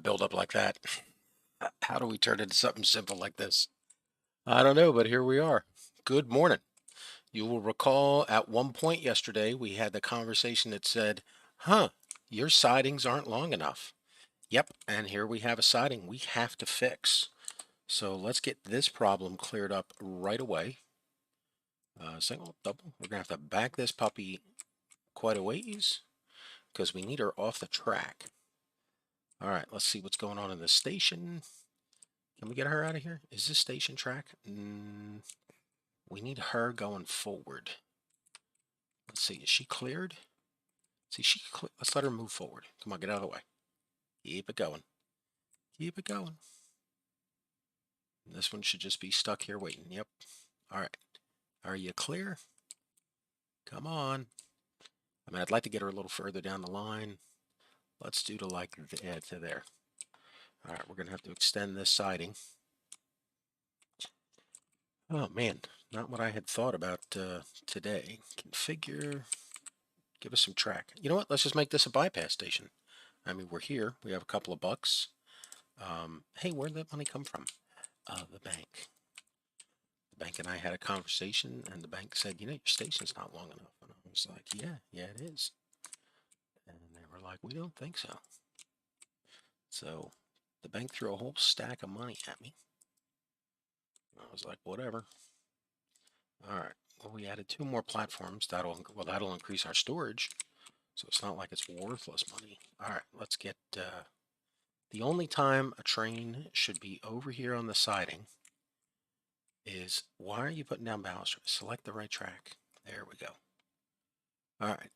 build up like that. How do we turn it into something simple like this? I don't know, but here we are. Good morning. You will recall at one point yesterday we had the conversation that said, huh, your sidings aren't long enough. Yep, and here we have a siding we have to fix. So let's get this problem cleared up right away. Single, double. We're going to have to back this puppy quite a ways because we need her off the track. All right, let's see what's going on in the station. Can we get her out of here? Is this station track? We need her going forward. Let's see, is she cleared? See, let's let her move forward. Come on, get out of the way. Keep it going. Keep it going. This one should just be stuck here waiting. Yep. All right. Are you clear? Come on. I mean, I'd like to get her a little further down the line. Let's do to like to there. All right, we're going to have to extend this siding. Oh, man. Not what I had thought about today. Configure. Give us some track. You know what? Let's just make this a bypass station. I mean, we're here. We have a couple of bucks. Hey, where'd that money come from? The bank. The bank and I had a conversation, and the bank said, you know, your station's not long enough. And I was like, yeah, it is. And they were like, we don't think so. So the bank threw a whole stack of money at me. I was like, whatever. All right. Well, we added 2 more platforms. That'll increase our storage. So it's not like it's worthless money. All right, let's get the only time a train should be over here on the siding is, why are you putting down balustrade? Select the right track. There we go. All right.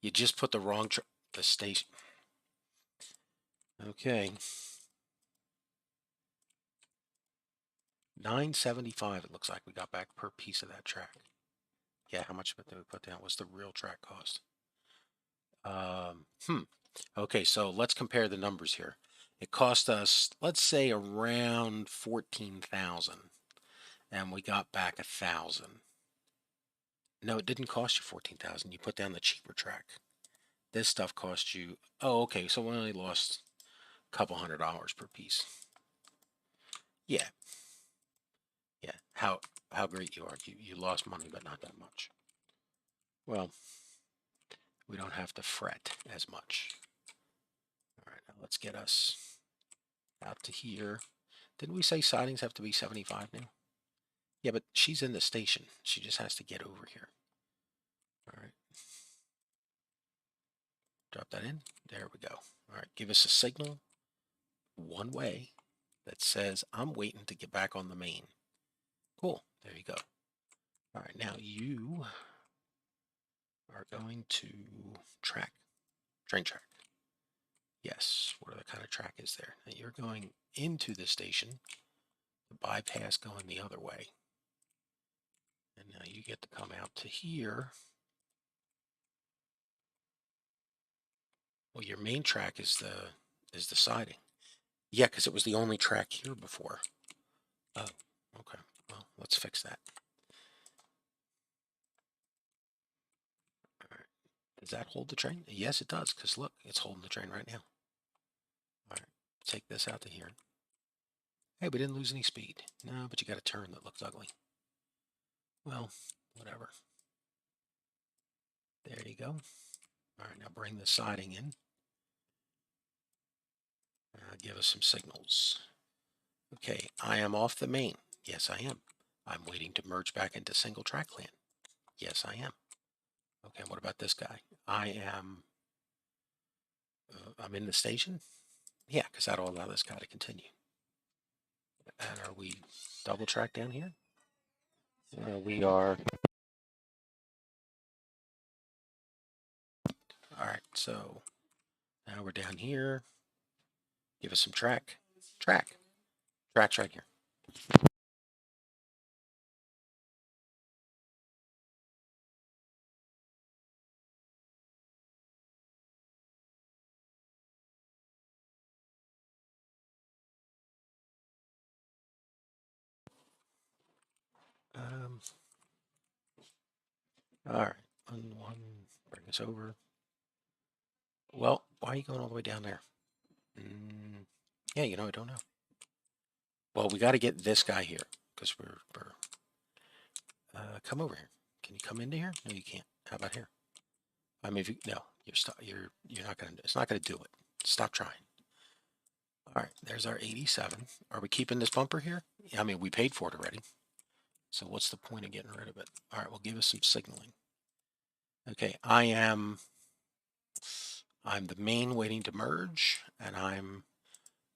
You just put the wrong the station. Okay. 975 it looks like we got back per piece of that track. Yeah, how much did we put down? What's the real track cost? Okay, so let's compare the numbers here. It cost us, let's say, around 14,000, and we got back 1,000. No, it didn't cost you 14,000. You put down the cheaper track. This stuff cost you, oh, okay, so we only lost a couple $100 per piece. Yeah. How great you are. You lost money, but not that much. Well, we don't have to fret as much. All right, now let's get us out to here. Didn't we say sidings have to be 75 now? Yeah, but she's in the station. She just has to get over here. All right. Drop that in. There we go. All right, give us a signal one way that says, I'm waiting to get back on the main. Cool. There you go. All right, now you are going to train track. Yes, what other kind of track is there? Now you're going into the station, the bypass going the other way. And now you get to come out to here. Well, your main track is the siding. Yeah, because it was the only track here before. Oh, okay. Well, let's fix that. All right. Does that hold the train? Yes, it does, because look, it's holding the train right now. All right, take this out to here. Hey, we didn't lose any speed. No, but you got a turn that looks ugly. Well, whatever. There you go. All right, now bring the siding in. Give us some signals. Okay, I am off the main. Yes, I am. I'm waiting to merge back into single track land. Yes, I am. Okay, what about this guy? I'm in the station? Yeah, because that'll allow this guy to continue. And are we double track down here? We are. All right, so now we're down here. Give us some track. Track's right here. All right, one, bring us over. Well, why are you going all the way down there? Yeah, I don't know. Well, we got to get this guy here because we're come over here. Can you come into here? No, you can't. How about here? I mean, if you no, you're not gonna. It's not gonna do it. Stop trying. All right, there's our 87. Are we keeping this bumper here? Yeah, I mean, we paid for it already. So what's the point of getting rid of it? All right, well, give us some signaling. Okay, I'm the main waiting to merge, and I'm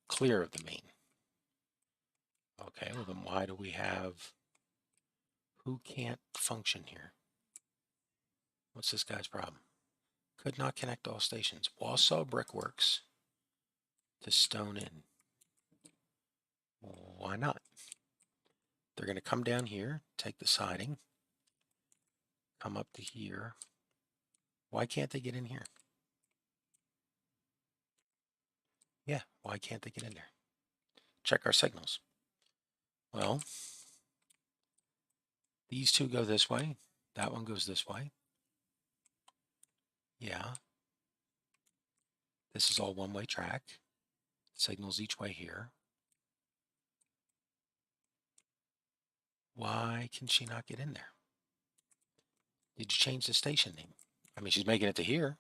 clear of the main. Okay, well then why do we have who can't function here? What's this guy's problem? Could not connect all stations. Wausau Brickworks to Stone Inn. Why not? They're going to come down here, take the siding, come up to here. Why can't they get in here? Yeah, why can't they get in there? Check our signals. Well, these two go this way. That one goes this way. Yeah. This is all one-way track. Signals each way here. Why can she not get in there? Did you change the station name? I mean, she's making it to here.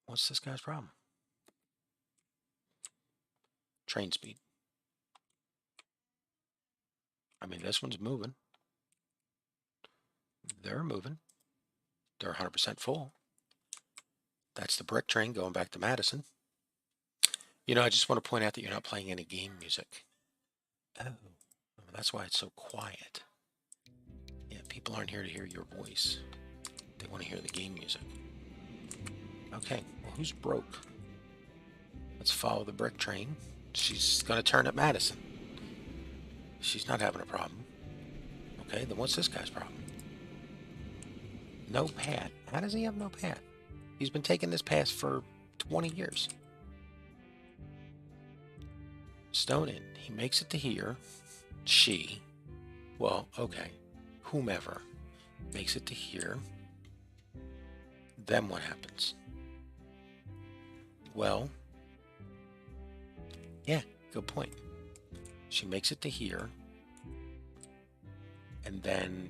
What's this guy's problem? Train speed. I mean, this one's moving. They're moving. They're 100% full. That's the brick train going back to Madison. I just want to point out that you're not playing any game music. Oh, that's why it's so quiet. Yeah, people aren't here to hear your voice. They want to hear the game music. Okay, well, who's broke? Let's follow the brick train. She's going to turn at Madison. She's not having a problem. Okay, then what's this guy's problem? No pad. How does he have no pad? He's been taking this pass for 20 years. Stone Inn. He makes it to here. She. Well, okay. Whomever makes it to here. Then what happens? Well, yeah, good point. She makes it to here. And then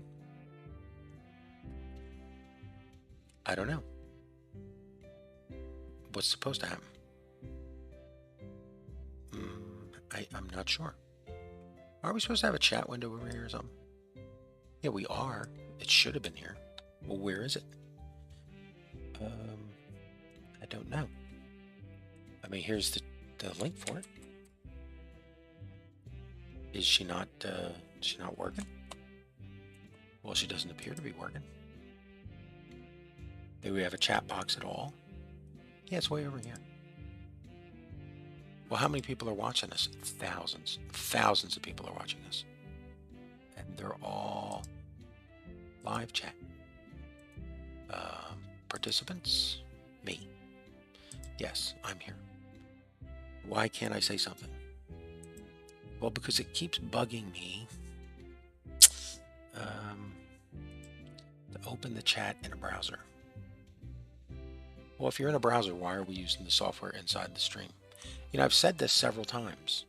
I don't know. What's supposed to happen? I'm not sure. Are we supposed to have a chat window over here or something? Yeah, we are. It should have been here. Well, where is it? I don't know. I mean, here's the link for it. Is she not working? Well, she doesn't appear to be working. Do we have a chat box at all? Yeah, it's way over here. Well, how many people are watching this? Thousands. Thousands of people are watching this. And they're all live chat. Participants? Me. Yes, I'm here. Why can't I say something? Well, because it keeps bugging me to open the chat in a browser. Well, if you're in a browser, why are we using the software inside the stream? I've said this several times,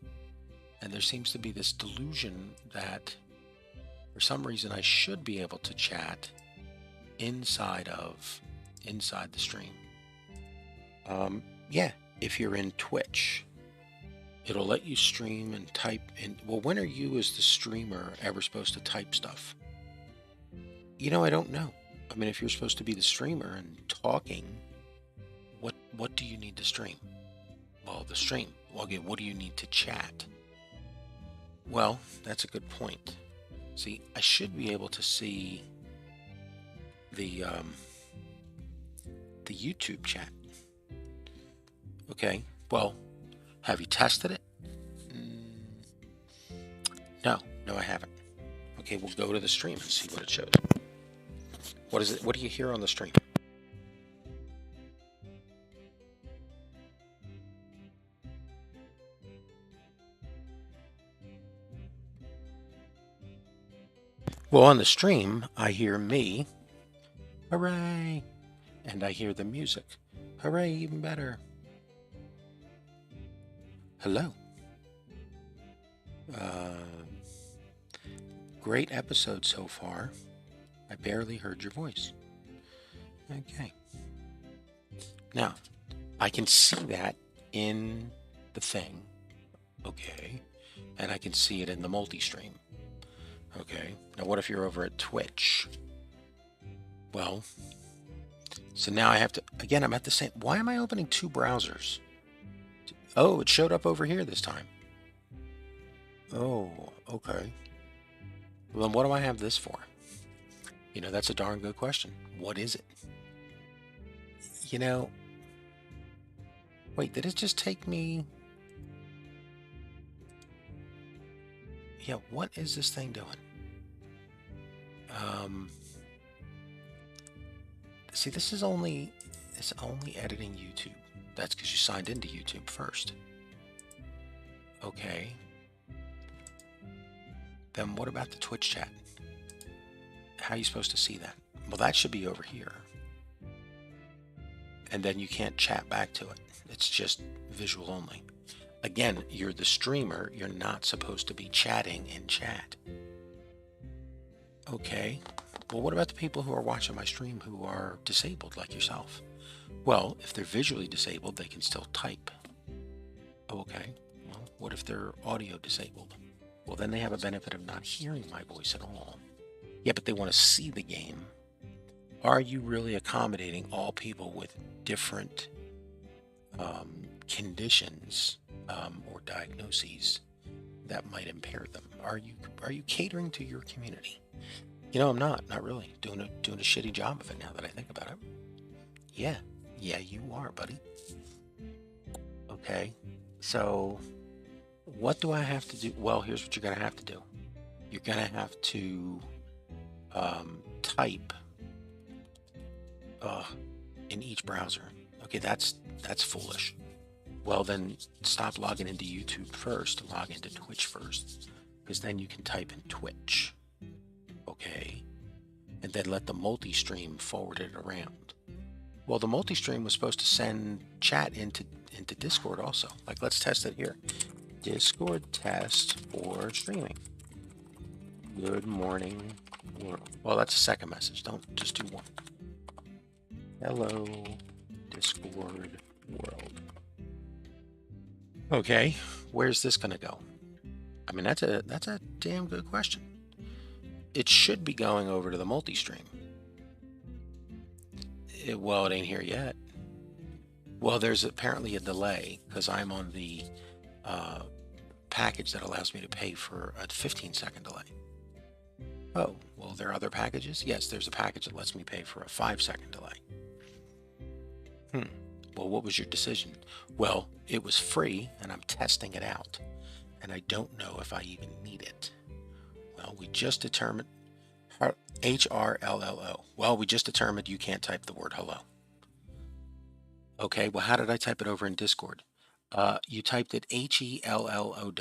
and there seems to be this delusion that for some reason I should be able to chat inside the stream. Yeah, if you're in Twitch, it'll let you stream and type in. Well, when are you as the streamer ever supposed to type stuff? I don't know. I mean, if you're supposed to be the streamer and talking, what do you need to stream? Well, the stream. Well, again, what do you need to chat? Well, that's a good point. See, I should be able to see the YouTube chat. Okay, well, have you tested it? No, I haven't. Okay, we'll go to the stream and see what it shows. What is it? What do you hear on the stream? Well, on the stream, I hear me, hooray, and I hear the music, hooray, even better. Hello. Great episode so far. I barely heard your voice. Okay. Now, I can see that in the thing. Okay. And I can see it in the multi-stream. Okay. Now, what if you're over at Twitch? Well, so now I have to, again, I'm at the same, why am I opening two browsers? Oh, it showed up over here this time. Oh, okay. Well, then what do I have this for? You know, that's a darn good question. What is it? You know, wait, did it just take me? Yeah, what is this thing doing? See, it's only editing YouTube. That's because you signed into YouTube first. Okay. Then what about the Twitch chat? How are you supposed to see that? Well, that should be over here. And then you can't chat back to it. It's just visual only. Again, you're the streamer. You're not supposed to be chatting in chat. Okay. Well, what about the people who are watching my stream who are disabled like yourself? Well, if they're visually disabled, they can still type. Okay. Well, what if they're audio disabled? Well, then they have a benefit of not hearing my voice at all. Yeah, but they want to see the game. Are you really accommodating all people with different conditions or diagnoses that might impair them? Are you catering to your community? You know, I'm not really doing a shitty job of it now that I think about it. Yeah, you are, buddy. Okay, so what do I have to do? Well, here's what you're gonna have to do. You're gonna have to type in each browser. Okay, that's foolish. Well, then stop logging into YouTube first, log into Twitch first, because then you can type in Twitch. Okay, and then let the multi-stream forward it around. Well, the multi-stream was supposed to send chat into Discord also. Like, let's test it here. Discord test for streaming. Good morning world. Well, that's a second message. Don't just do one. Hello, Discord world. Okay, where's this gonna go? I mean, that's a damn good question. It should be going over to the multi-stream. Well, it ain't here yet. Well, there's apparently a delay because I'm on the package that allows me to pay for a 15-second delay. Oh, well, there are other packages? Yes, there's a package that lets me pay for a 5-second delay. Well, what was your decision? Well, it was free, and I'm testing it out, and I don't know if I even need it. Well, we just determined HRLLO. Well, we just determined you can't type the word hello. Okay, well, how did I type it over in Discord? You typed it HELLOW.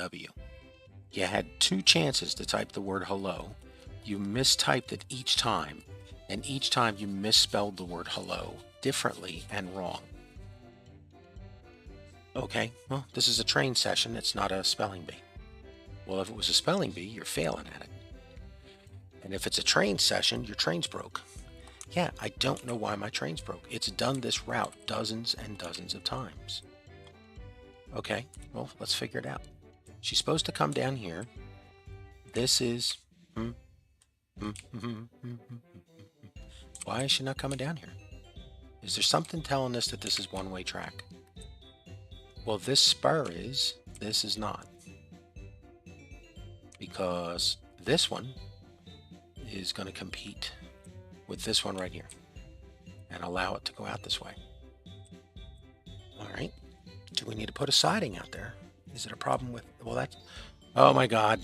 You had 2 chances to type the word hello. You mistyped it each time, and each time you misspelled the word hello differently and wrong. Okay, well, this is a train session. It's not a spelling bee. Well, if it was a spelling bee, you're failing at it. And if it's a train session, your train's broke. Yeah, I don't know why my train's broke. It's done this route dozens and dozens of times. Okay, well, let's figure it out. She's supposed to come down here. This is... Why is she not coming down here? Is there something telling us that this is one-way track? Well, this spur is. This is not. Because this one is going to compete with this one right here and allow it to go out this way. All right. Do we need to put a siding out there? Is it a problem with... Well, that's... Oh, my God.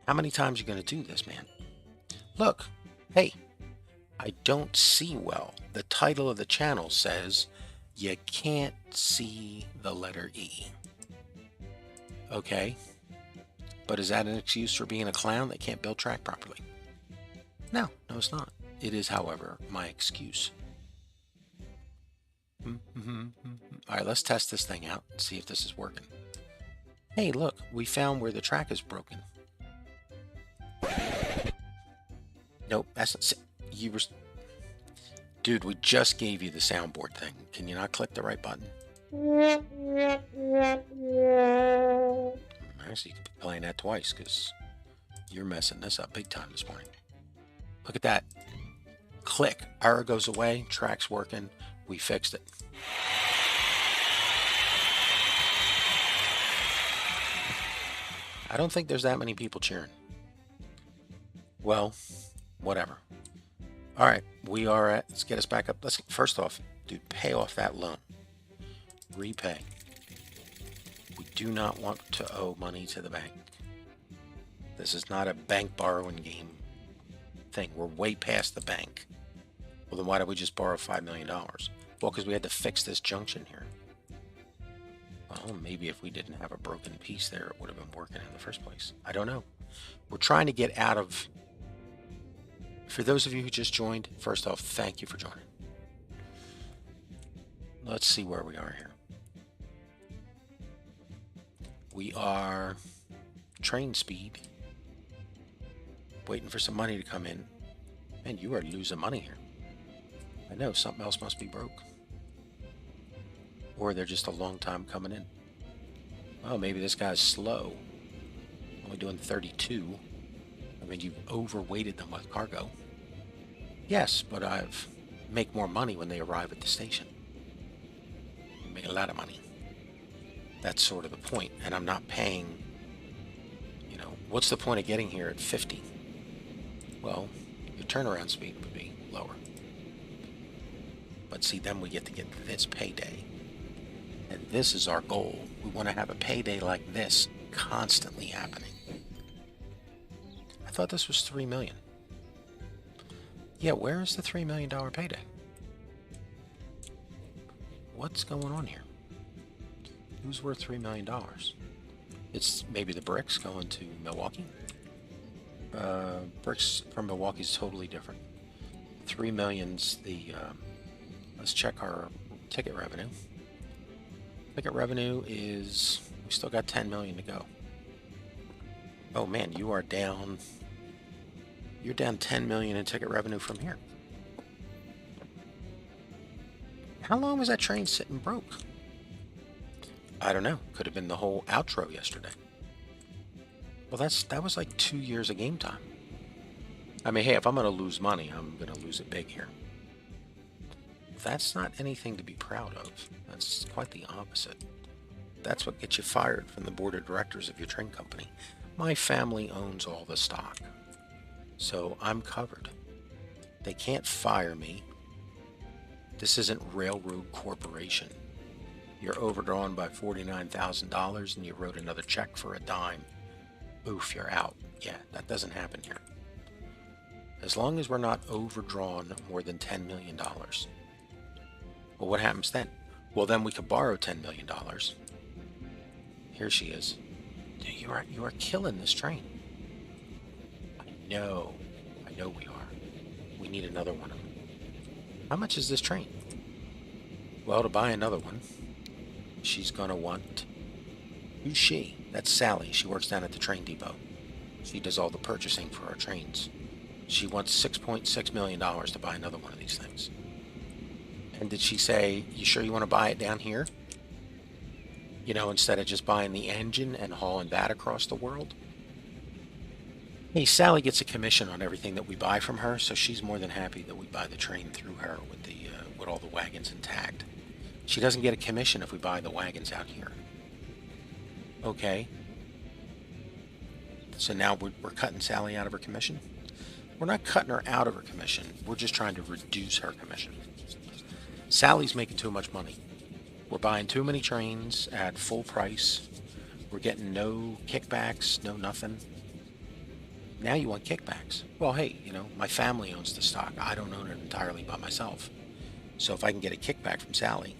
How many times are you going to do this, man? Look. Hey. I don't see well. The title of the channel says... You can't see the letter E. Okay. But is that an excuse for being a clown that can't build track properly? No, it's not. It is, however, my excuse. All right, let's test this thing out and see if this is working. Hey, look, we found where the track is broken. Nope, that's not. You were. Dude, we just gave you the soundboard thing. Can you not click the right button? Actually, you could be playing that twice because you're messing this up big time this morning. Look at that. Click. Error goes away. Track's working. We fixed it. I don't think there's that many people cheering. Well, whatever. All right, we are at, let's get us back up. Let's first off, dude, pay off that loan. Repay. We do not want to owe money to the bank. This is not a bank borrowing game thing. We're way past the bank. Well, then why did we just borrow $5 million? Well, because we had to fix this junction here. Well, maybe if we didn't have a broken piece there, it would have been working in the first place. I don't know. We're trying to get out of... For those of you who just joined, first off, thank you for joining. Let's see where we are here. We are train speed. Waiting for some money to come in. Man, you are losing money here. I know, something else must be broke. Or they're just a long time coming in. Oh, maybe this guy's slow. Only doing 32. I mean, you've overweighted them with cargo. Yes, but I've make more money when they arrive at the station. You make a lot of money. That's sort of the point. And I'm not paying, you know, what's the point of getting here at 50? Well, your turnaround speed would be lower. But see, then we get to get this payday. And this is our goal. We want to have a payday like this constantly happening. I thought this was $3 million. Yeah, where is the $3 million payday? What's going on here? Who's worth $3 million? It's maybe the bricks going to Milwaukee. Bricks from Milwaukee is totally different. 3 million's the. Let's check our ticket revenue. Ticket revenue is, we still got 10 million to go. Oh man, you are down. You're down 10 million in ticket revenue from here. How long was that train sitting broke? I don't know. Could have been the whole outro yesterday. Well, that was like 2 years of game time. I mean, hey, if I'm going to lose money, I'm going to lose it big here. That's not anything to be proud of. That's quite the opposite. That's what gets you fired from the board of directors of your train company. My family owns all the stock, so I'm covered. They can't fire me. This isn't Railroad Corporation. You're overdrawn by $49,000 and you wrote another check for a dime. Oof, you're out. Yeah, that doesn't happen here. As long as we're not overdrawn more than $10 million. Well, what happens then? Well, then we could borrow $10 million. Here she is. Dude, you are killing this train. I know we are. We need another one of them. How much is this train? Well, to buy another one, she's gonna want... Who's she? That's Sally. She works down at the train depot. She does all the purchasing for our trains. She wants $6.6 million to buy another one of these things. And did she say, you sure you want to buy it down here? You know, instead of just buying the engine and hauling that across the world? Hey, Sally gets a commission on everything that we buy from her, so she's more than happy that we buy the train through her with all the wagons intact. She doesn't get a commission if we buy the wagons out here. Okay. So now we're cutting Sally out of her commission? We're not cutting her out of her commission. We're just trying to reduce her commission. Sally's making too much money. We're buying too many trains at full price. We're getting no kickbacks, no nothing. Now you want kickbacks. Well, hey, you know, my family owns the stock. I don't own it entirely by myself. So if I can get a kickback from Sally.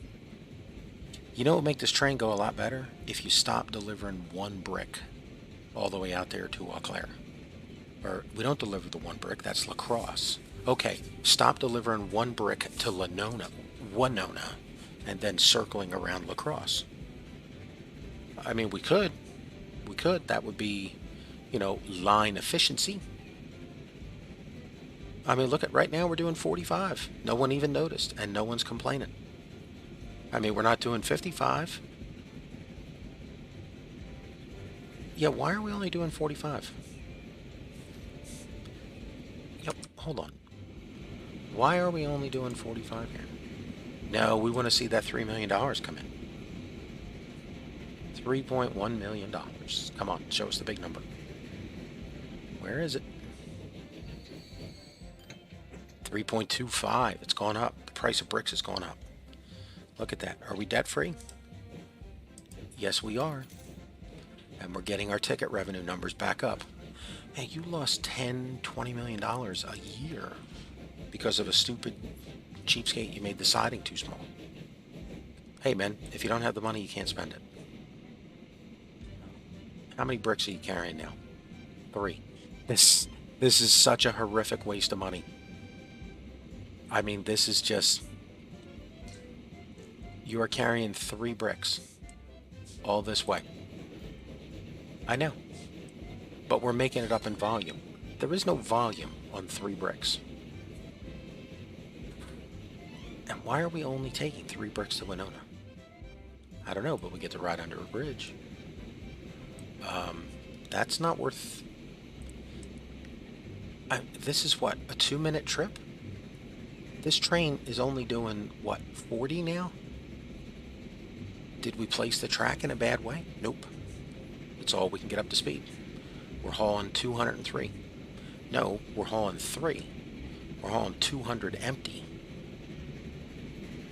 You know what would make this train go a lot better? If you stop delivering one brick all the way out there to Eau Claire. Or we don't deliver the one brick, that's La Crosse. Okay, stop delivering one brick to Winona. and then circling around La Crosse. I mean, we could. We could. That would be, line efficiency. I mean, look at right now we're doing 45. No one even noticed, and no one's complaining. I mean, we're not doing 55. Yeah, why are we only doing 45? Yep, hold on. Why are we only doing 45 here? No, we want to see that $3 million come in. $3.1 million. Come on, show us the big number. Where is it? 3.25. It's gone up. The price of bricks has gone up. Look at that. Are we debt free? Yes, we are. And we're getting our ticket revenue numbers back up. Hey, you lost $10-20 million a year because of a stupid cheapskate. You made the siding too small. Hey, man, if you don't have the money, you can't spend it. How many bricks are you carrying now? 3. This is such a horrific waste of money. I mean, this is just... You are carrying 3 bricks all this way. I know. But we're making it up in volume. There is no volume on 3 bricks. And why are we only taking 3 bricks to Winona? I don't know, but we get to ride under a bridge. That's not worth... this is what, a 2-minute trip? This train is only doing, what, 40 now? Did we place the track in a bad way? Nope. It's all we can get up to speed. We're hauling 203. No, we're hauling 3. We're hauling 200 empty.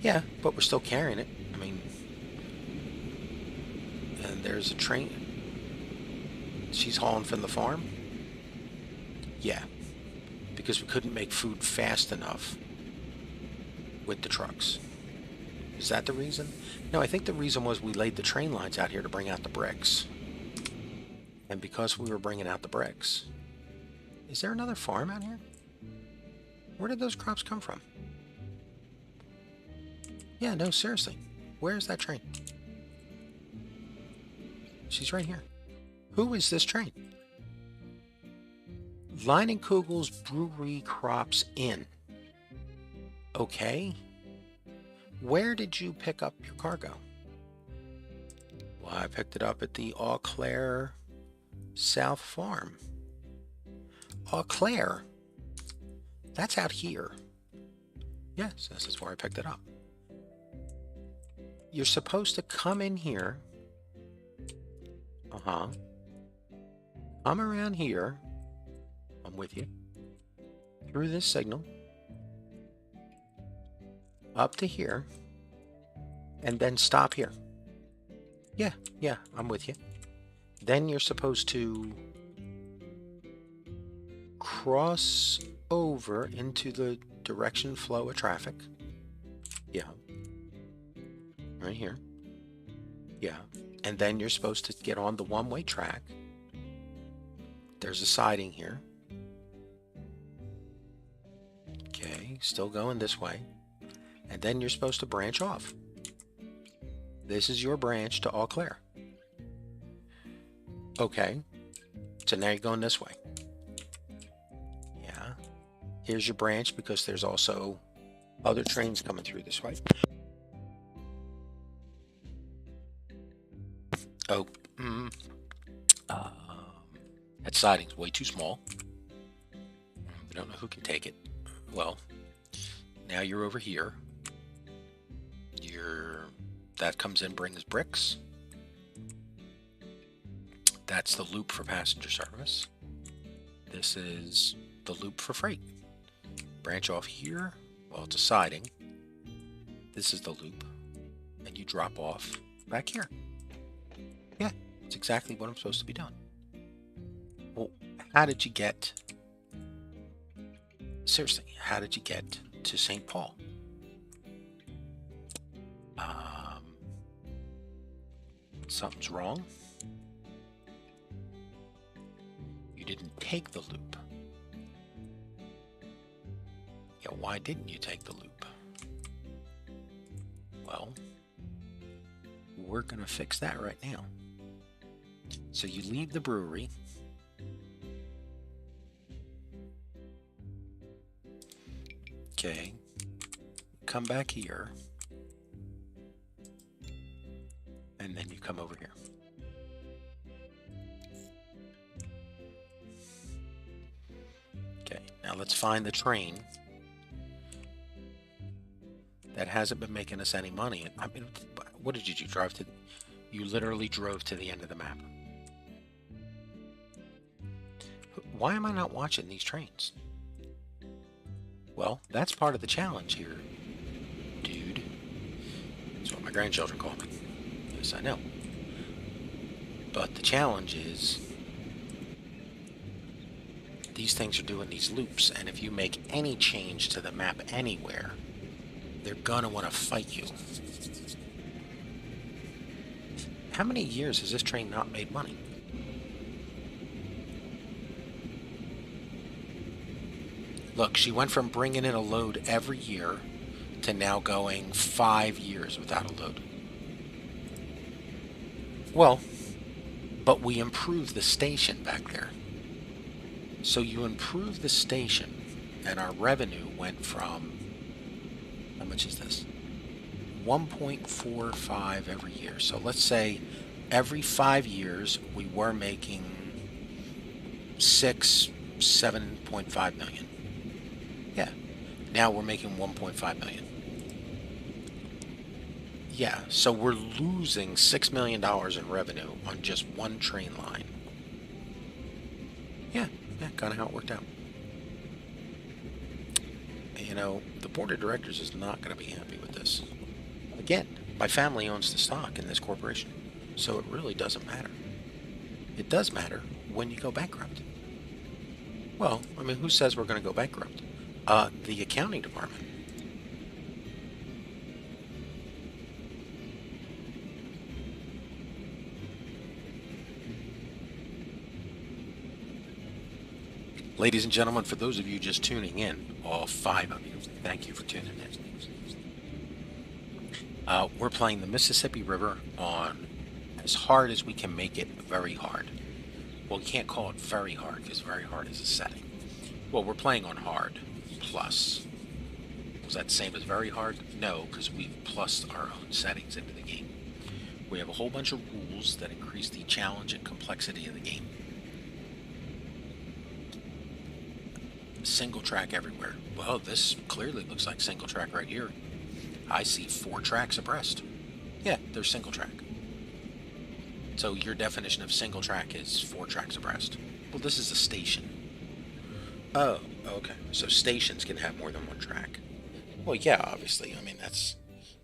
Yeah, but we're still carrying it. I mean... And there's a train... She's hauling from the farm? Yeah. Because we couldn't make food fast enough with the trucks. Is that the reason? No, I think the reason was we laid the train lines out here to bring out the bricks. And because we were bringing out the bricks... Is there another farm out here? Where did those crops come from? Yeah, no, seriously. Where's that train? She's right here. Who is this train? Leinenkugel's Brewery Crops Inn. Okay. Where did you pick up your cargo? Well, I picked it up at the Eau Claire South Farm. Eau Claire? That's out here. Yes, this is where I picked it up. You're supposed to come in here. Come around here. I'm with you. Through this signal. Up to here. And then stop here. Yeah, I'm with you. Then you're supposed to cross over into the direction flow of traffic. Yeah. Right here. Yeah. And then you're supposed to get on the one-way track. There's a siding here. Okay, still going this way. And then you're supposed to branch off. This is your branch to Eau Claire. Okay. So now you're going this way. Yeah. Here's your branch because there's also other trains coming through this way. Oh, that siding's way too small. We don't know who can take it. Well, now you're over here. That comes in, brings bricks. That's the loop for passenger service. This is the loop for freight. Branch off here. Well, it's a siding. This is the loop. And you drop off back here. Yeah, it's exactly what I'm supposed to be doing. Well, how did you get... Seriously, how did you get to St. Paul? Something's wrong. You didn't take the loop. Yeah, why didn't you take the loop? Well, we're going to fix that right now. So you leave the brewery. Okay. Come back here. And then you come over here. Okay, now let's find the train that hasn't been making us any money. I mean, what did you do? Drive to? You literally drove to the end of the map. Why am I not watching these trains? Well, that's part of the challenge here, dude. That's what my grandchildren call me. Yes, I know. But the challenge is these things are doing these loops, and if you make any change to the map anywhere, they're gonna want to fight you. How many years has this train not made money? Look, she went from bringing in a load every year to now going 5 years without a load. Well, but we improved the station back there. So you improve the station, and our revenue went from, how much is this? 1.45 every year. So let's say every 5 years we were making 7.5 million. Yeah. Now we're making 1.5 million. Yeah, so we're losing $6 million in revenue on just one train line. Yeah, kind of how it worked out. You know, the board of directors is not going to be happy with this. Again, my family owns the stock in this corporation, so it really doesn't matter. It does matter when you go bankrupt. Well, I mean, who says we're going to go bankrupt? The accounting department. Ladies and gentlemen, for those of you just tuning in, all 5 of you, thank you for tuning in. We're playing the Mississippi River on as hard as we can make it very hard. Well, you can't call it very hard because very hard is a setting. Well, we're playing on hard plus. Was that the same as very hard? No, because we've plussed our own settings into the game. We have a whole bunch of rules that increase the challenge and complexity of the game. Single track everywhere. Well, this clearly looks like single track right here. I see 4 tracks abreast. Yeah, they're single track. So your definition of single track is 4 tracks abreast. Well, this is a station. Oh, okay. So stations can have more than 1 track. Well, yeah, obviously. I mean,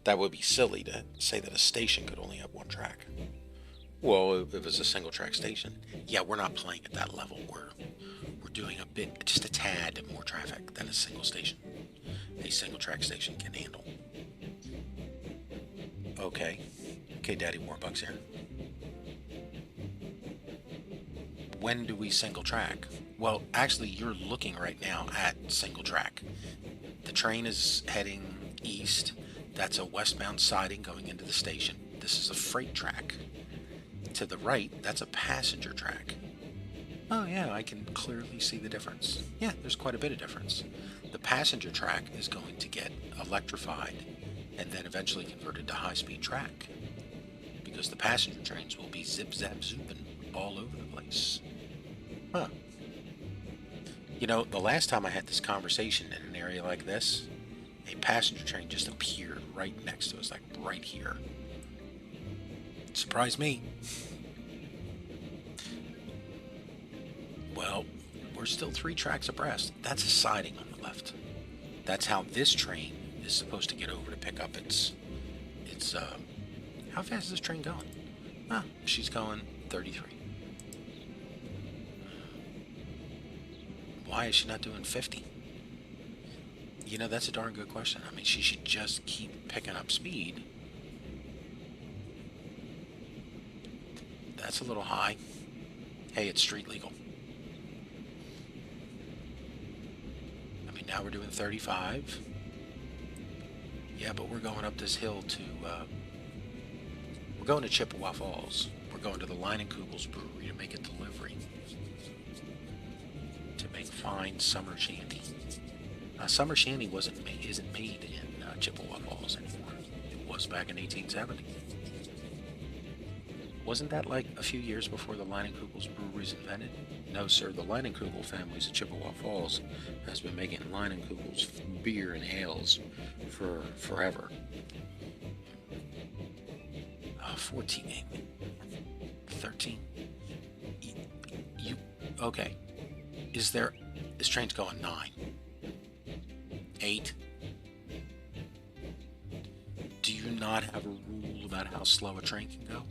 that would be silly to say that a station could only have 1 track. Well, if it's a single track station, yeah, we're not playing at that level. We're doing a bit, just a tad more traffic than a single station. A single track station can handle. Okay, Daddy Warbucks here. When do we single track? Well, actually, you're looking right now at single track. The train is heading east. That's a westbound siding going into the station. This is a freight track. To the right, that's a passenger track. Oh yeah, I can clearly see the difference. Yeah, there's quite a bit of difference. The passenger track is going to get electrified and then eventually converted to high-speed track because the passenger trains will be zip-zap-zooping all over the place. Huh. You know, the last time I had this conversation in an area like this, a passenger train just appeared right next to us, like right here. It surprised me. Well, we're still 3 tracks abreast. That's a siding on the left. That's how this train is supposed to get over to pick up its how fast is this train going? Ah, she's going 33. Why is she not doing 50? You know, that's a darn good question. I mean, she should just keep picking up speed. That's a little high. Hey, it's street legal. Now we're doing 35. Yeah, but we're going up this hill to, we're going to Chippewa Falls. We're going to the Leinenkugel's brewery to make a delivery. To make fine summer shandy. Summer shandy isn't made in Chippewa Falls anymore. It was back in 1870. Wasn't that like a few years before the Leinenkugel's breweries invented? No, sir. The Leinenkugel families at Chippewa Falls has been making Leinenkugel's beer and ales for forever. 14, 13. You okay? This train's going 9, 8. Do you not have a rule about how slow a train can go?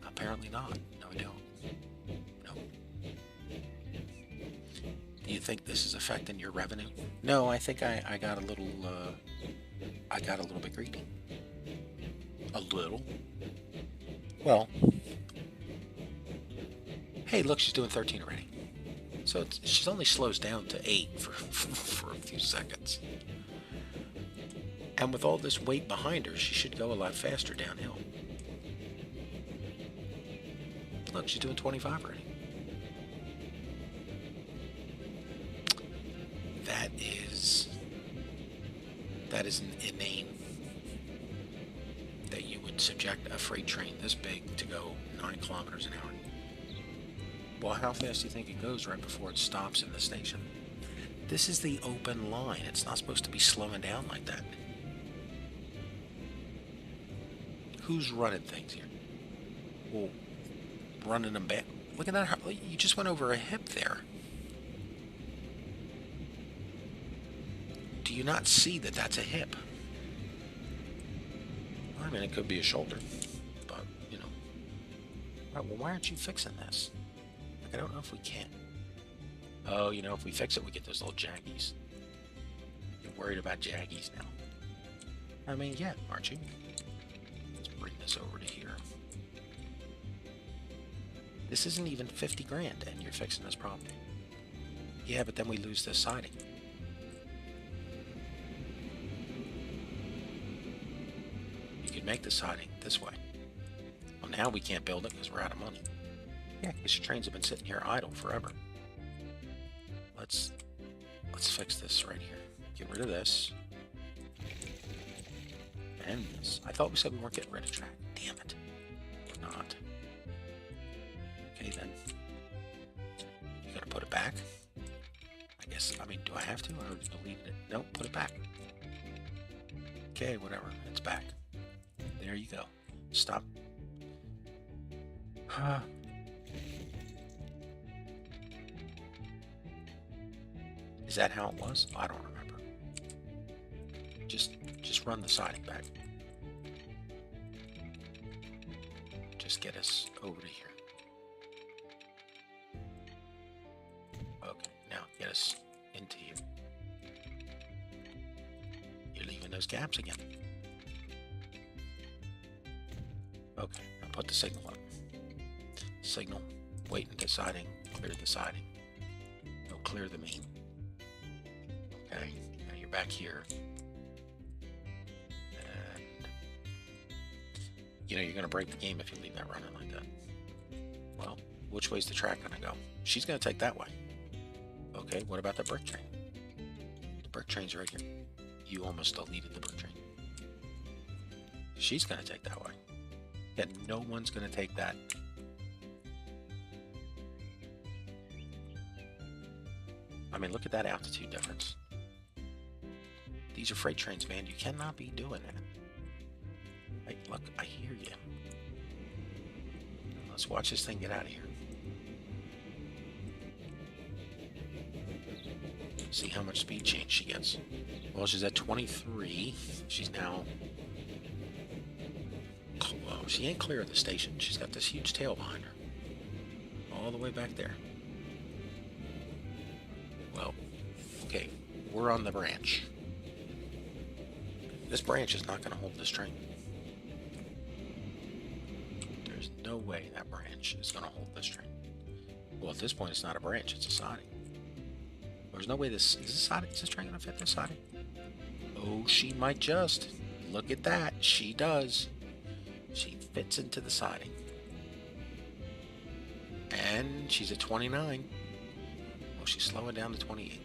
Apparently not. No, I don't. No. Do you think this is affecting your revenue? No, I think I got a little bit greedy. A little. Well, hey, look, she's doing 13 already. So she's only slows down to 8 for a few seconds. And with all this weight behind her, she should go a lot faster downhill. Look, she's doing 25 already. That is inane that you would subject a freight train this big to go 9 kilometers an hour. Well, how fast do you think it goes right before it stops in the station? This is the open line. It's not supposed to be slowing down like that. Who's running things here? Well, running them back. Look at that. You just went over a hip there. Do you not see that that's a hip? I mean, it could be a shoulder, but, you know. All right, well, why aren't you fixing this? Like, I don't know if we can. Oh, you know, if we fix it, we get those little jaggies. You're worried about jaggies now. I mean, yeah, aren't you? Let's bring this over to here. This isn't even 50 grand, and you're fixing this problem. Yeah, but then we lose this siding. You could make the siding this way. Well, now we can't build it because we're out of money. Yeah, because your trains have been sitting here idle forever. Let's fix this right here. Get rid of this. And this. I thought we said we weren't getting rid of track. Damn it. We're not. Okay, then. You gotta put it back. I guess, I mean, do I have to? I already deleted it. Nope, put it back. Okay, whatever. It's back. There you go. Stop. Is that how it was? I don't remember. Just run the siding back. Just get us over to here. Okay, now get us into here. You're leaving those gaps again. Okay, now put the signal up. Signal, wait until siding, clear the siding. No, clear the main. Okay, now you're back here. And, you know, you're going to break the game if you leave that running like that. Well, which way's the track going to go? She's going to take that way. Okay, what about the brick train? The brick train's right here. You almost deleted the brick train. She's going to take that way. Yeah, no one's going to take that. I mean, look at that altitude difference. These are freight trains, man. You cannot be doing that. Hey, look, I hear you. Let's watch this thing get out of here. See how much speed change she gets. Well, she's at 23. She's now... Well, she ain't clear of the station. She's got this huge tail behind her. All the way back there. Well, okay, we're on the branch. This branch is not going to hold this train. There's no way that branch is going to hold this train. Well, at this point, it's not a branch, it's a siding. There's no way is this train going to fit this siding? Oh, she might just. Look at that. She does. She fits into the siding. And she's at 29. Oh, she's slowing down to 28.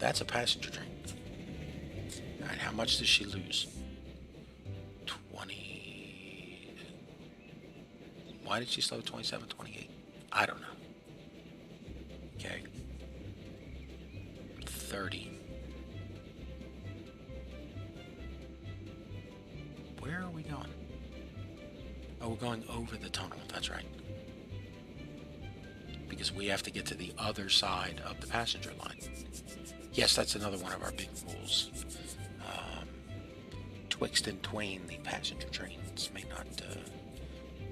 That's a passenger train. All right, how much does she lose? 20. Why did she slow 27, 28? I don't know. Okay. 30. Where are we going? Oh, we're going over the tunnel. That's right. Because we have to get to the other side of the passenger line. Yes, that's another one of our big rules. Twixt and twain, the passenger trains may not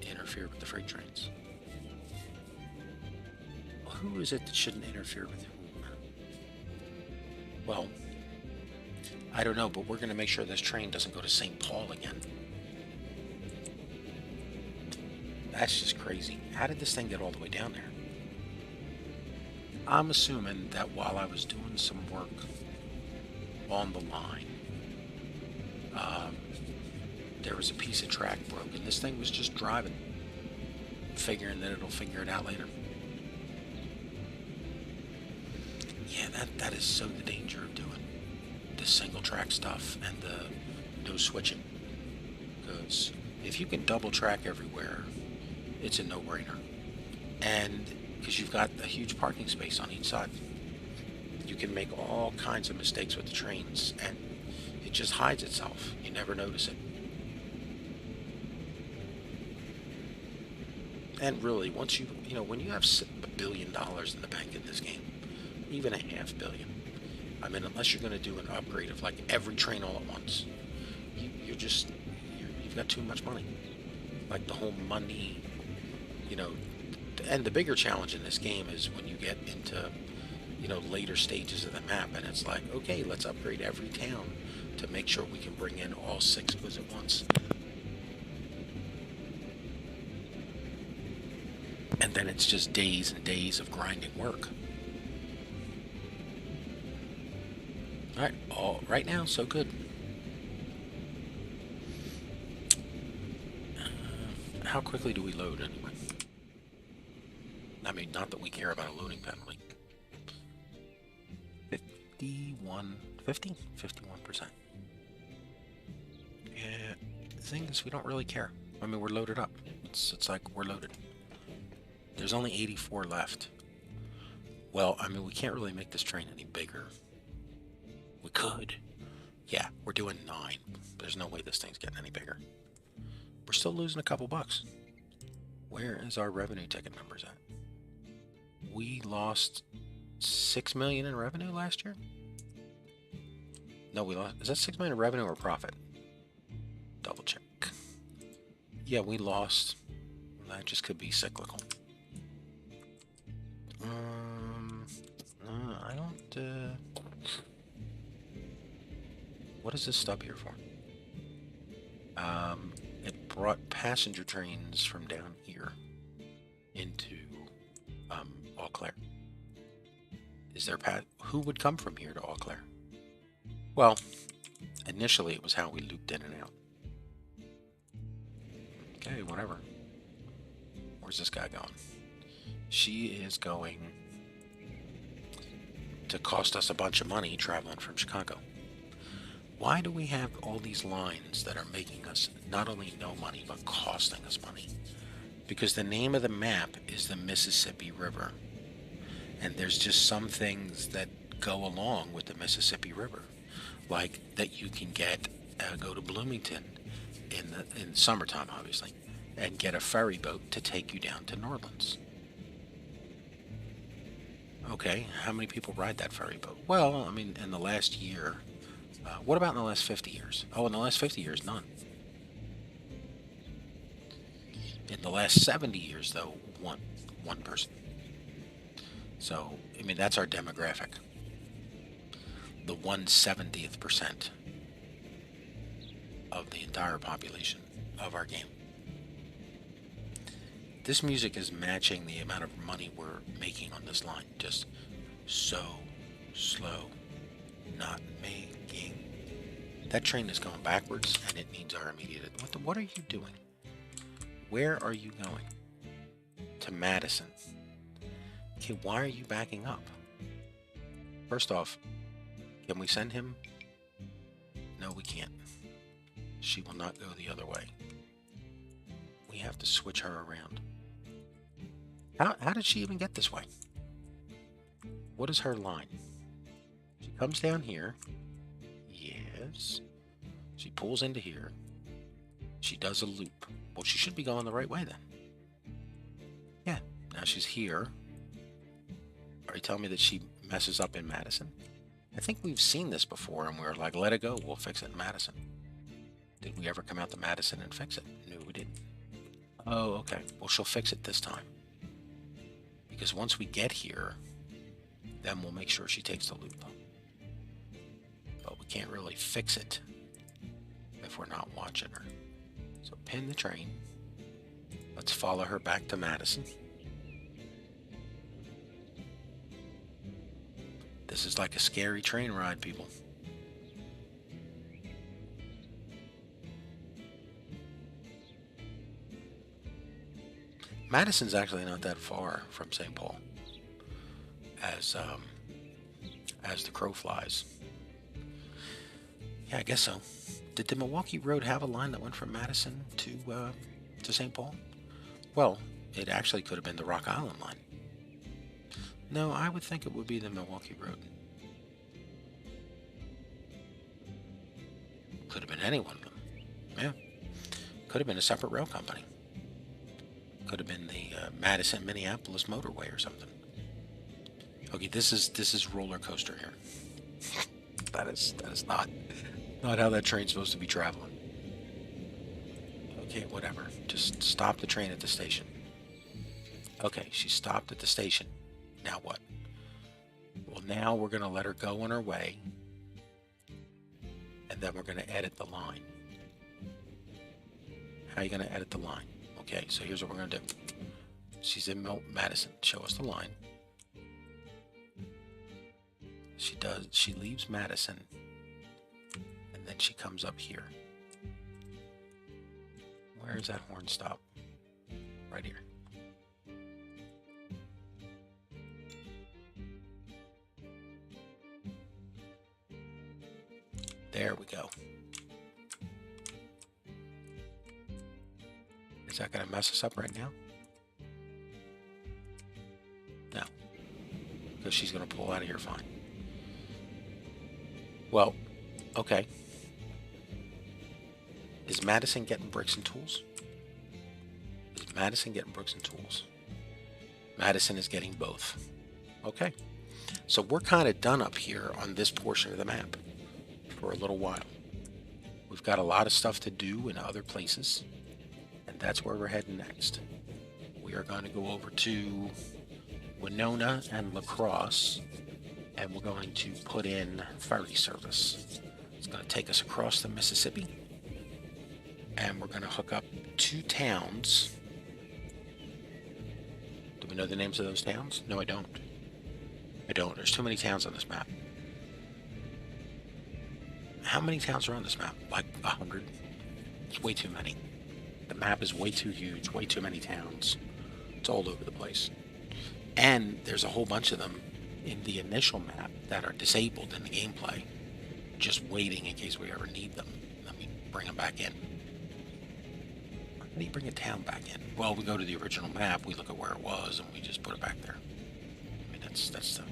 interfere with the freight trains. Well, who is it that shouldn't interfere with whom? Well, I don't know, but we're going to make sure this train doesn't go to St. Paul again. That's just crazy. How did this thing get all the way down there? I'm assuming that while I was doing some work on the line, there was a piece of track broken. This thing was just driving, figuring that it'll figure it out later. Yeah, that is so the danger of doing the single track stuff and the no switching. Because if you can double track everywhere, it's a no-brainer. And because you've got a huge parking space on each side, you can make all kinds of mistakes with the trains, and it just hides itself. You never notice it. And really, once when you have $1 billion in the bank in this game, even $500 million, I mean, unless you're going to do an upgrade of like every train all at once, you've got too much money. Like the whole money, and the bigger challenge in this game is when you get into, later stages of the map, and it's like, okay, let's upgrade every town to make sure we can bring in all 6 goods at once. And then it's just days and days of grinding work. All right now, so good. How quickly do we load anyway? I mean, not that we care about a loading penalty. 51%. Yeah, the thing is, we don't really care. I mean, we're loaded up. It's like we're loaded. There's only 84 left. Well, I mean, we can't really make this train any bigger. We could. Yeah, we're doing 9. There's no way this thing's getting any bigger. We're still losing a couple bucks. Where is our revenue ticket numbers at? We lost $6 million in revenue last year? No, we lost. Is that $6 million in revenue or profit? Double check. Yeah, we lost. That just could be cyclical. I don't. What is this stub here for? It brought passenger trains from down here into Eau Claire. Is there who would come from here to Eau Claire? Well, initially it was how we looped in and out. Okay, whatever. Where's this guy going? She is going to cost us a bunch of money traveling from Chicago. Why do we have all these lines that are making us not only no money, but costing us money? Because the name of the map is the Mississippi River. And there's just some things that go along with the Mississippi River. Like that you can go to Bloomington in summertime, obviously, and get a ferry boat to take you down to New Orleans. Okay, how many people ride that ferry boat? Well, I mean, in the last year... what about in the last 50 years? Oh, in the last 50 years, none. In the last 70 years, though, one person. So, I mean, that's our demographic. The 1/70th percent of the entire population of our game. This music is matching the amount of money we're making on this line. Just so slow. not making. That train is going backwards, and it needs our immediate. What are you doing? Where are you going? To Madison. Okay, why are you backing up? First off, can we send him? No, we can't. She will not go the other way. We have to switch her around. How did she even get this way? What is her line? She comes down here. Yes. She pulls into here. She does a loop. Well, she should be going the right way then. Yeah. Now she's here. Are you telling me that she messes up in Madison? I think we've seen this before and we were like, let it go. We'll fix it in Madison. Did we ever come out to Madison and fix it? No, we didn't. Oh, okay. Well, she'll fix it this time. Because once we get here, then we'll make sure she takes the loop. But we can't really fix it if we're not watching her. So pin the train. Let's follow her back to Madison. This is like a scary train ride, people. Madison's actually not that far from St. Paul, as the crow flies. Yeah, I guess so. Did the Milwaukee Road have a line that went from Madison to St. Paul? Well, it actually could have been the Rock Island line. No, I would think it would be the Milwaukee Road. Could have been any one of them. Yeah. Could have been a separate rail company. Could have been the Madison Minneapolis motorway or something. Okay, this is roller coaster here. that is not how that train's supposed to be traveling. Okay, whatever. Just stop the train at the station. Okay, she stopped at the station. Now what? Well, now we're going to let her go on her way. And then we're going to edit the line. How are you going to edit the line? Okay, so here's what we're going to do. She's in Madison. Show us the line. She leaves Madison. And then she comes up here. Where is that horn stop? Right here. There we go. Is that going to mess us up right now? No. Because she's going to pull out of here fine. Well, okay. Is Madison getting bricks and tools? Is Madison getting bricks and tools? Madison is getting both. Okay. So we're kind of done up here on this portion of the map for a little while. We've got a lot of stuff to do in other places, and that's where we're heading next. We are going to go over to Winona and La Crosse, and we're going to put in ferry service. It's going to take us across the Mississippi, and we're going to hook up two towns. Do we know the names of those towns? No, I don't. There's too many towns on this map. How many towns are on this map? Like 100? It's way too many. The map is way too huge, way too many towns. It's all over the place. And there's a whole bunch of them in the initial map that are disabled in the gameplay, just waiting in case we ever need them. Let me bring them back in. How do you bring a town back in? Well, we go to the original map, we look at where it was, and we just put it back there. I mean, that's the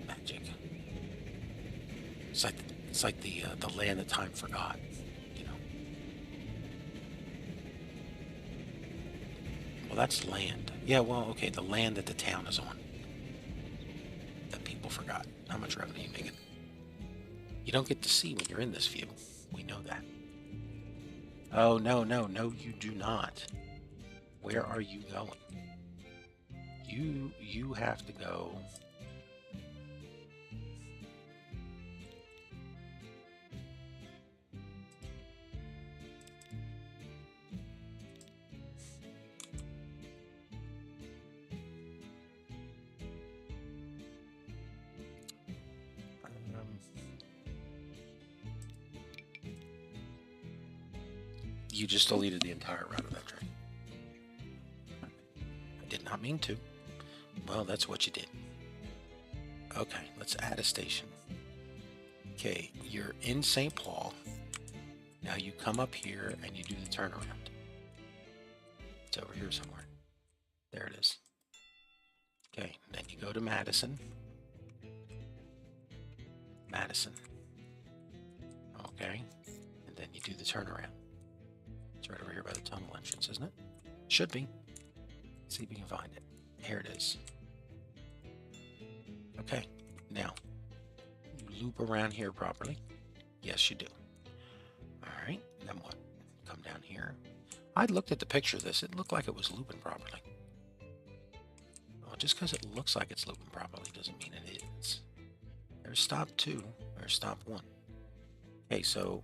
magic. It's like the land that time forgot, you know. Well, that's land. Yeah, well, okay, the land that the town is on. That people forgot. How much revenue are you making? You don't get to see when you're in this view. We know that. Oh, no, you do not. Where are you going? You have to go. You just deleted the entire route of that train. I did not mean to. Well, that's what you did. Okay, let's add a station. Okay, you're in St. Paul. Now you come up here and you do the turnaround. It's over here somewhere. There it is. Okay, then you go to Madison. Madison. Okay, and then you do the turnaround. It's right over here by the tunnel entrance, isn't it? Should be. Let's see if we can find it. Here it is. Okay, now you loop around here properly. Yes, you do. All right, then what? Come down here. I looked at the picture of this. It looked like it was looping properly. Well, just because it looks like it's looping properly doesn't mean it is. There's stop 2. There's stop 1. Okay, so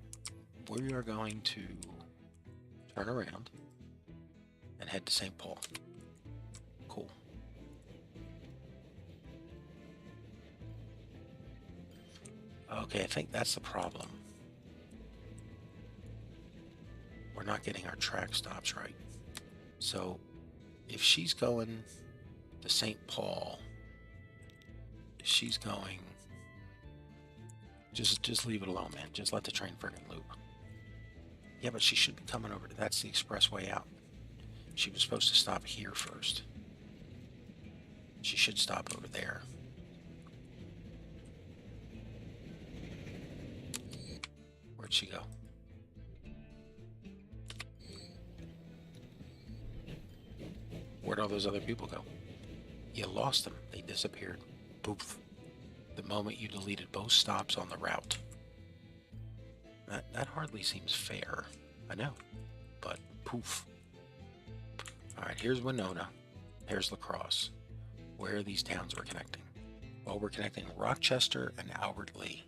we are going to turn around and head to St. Paul. Cool. Okay, I think that's the problem. We're not getting our track stops right. So if she's going to St. Paul, she's going, just leave it alone, man. Just let the train friggin' loop. Yeah, but she should be coming over to, that's the expressway out. She was supposed to stop here first. She should stop over there. Where'd she go? Where'd all those other people go? You lost them. They disappeared. Poof. The moment you deleted both stops on the route. That hardly seems fair. I know. But poof. Alright, here's Winona. Here's La Crosse. Where are these towns we're connecting? Well, we're connecting Rochester and Albert Lee.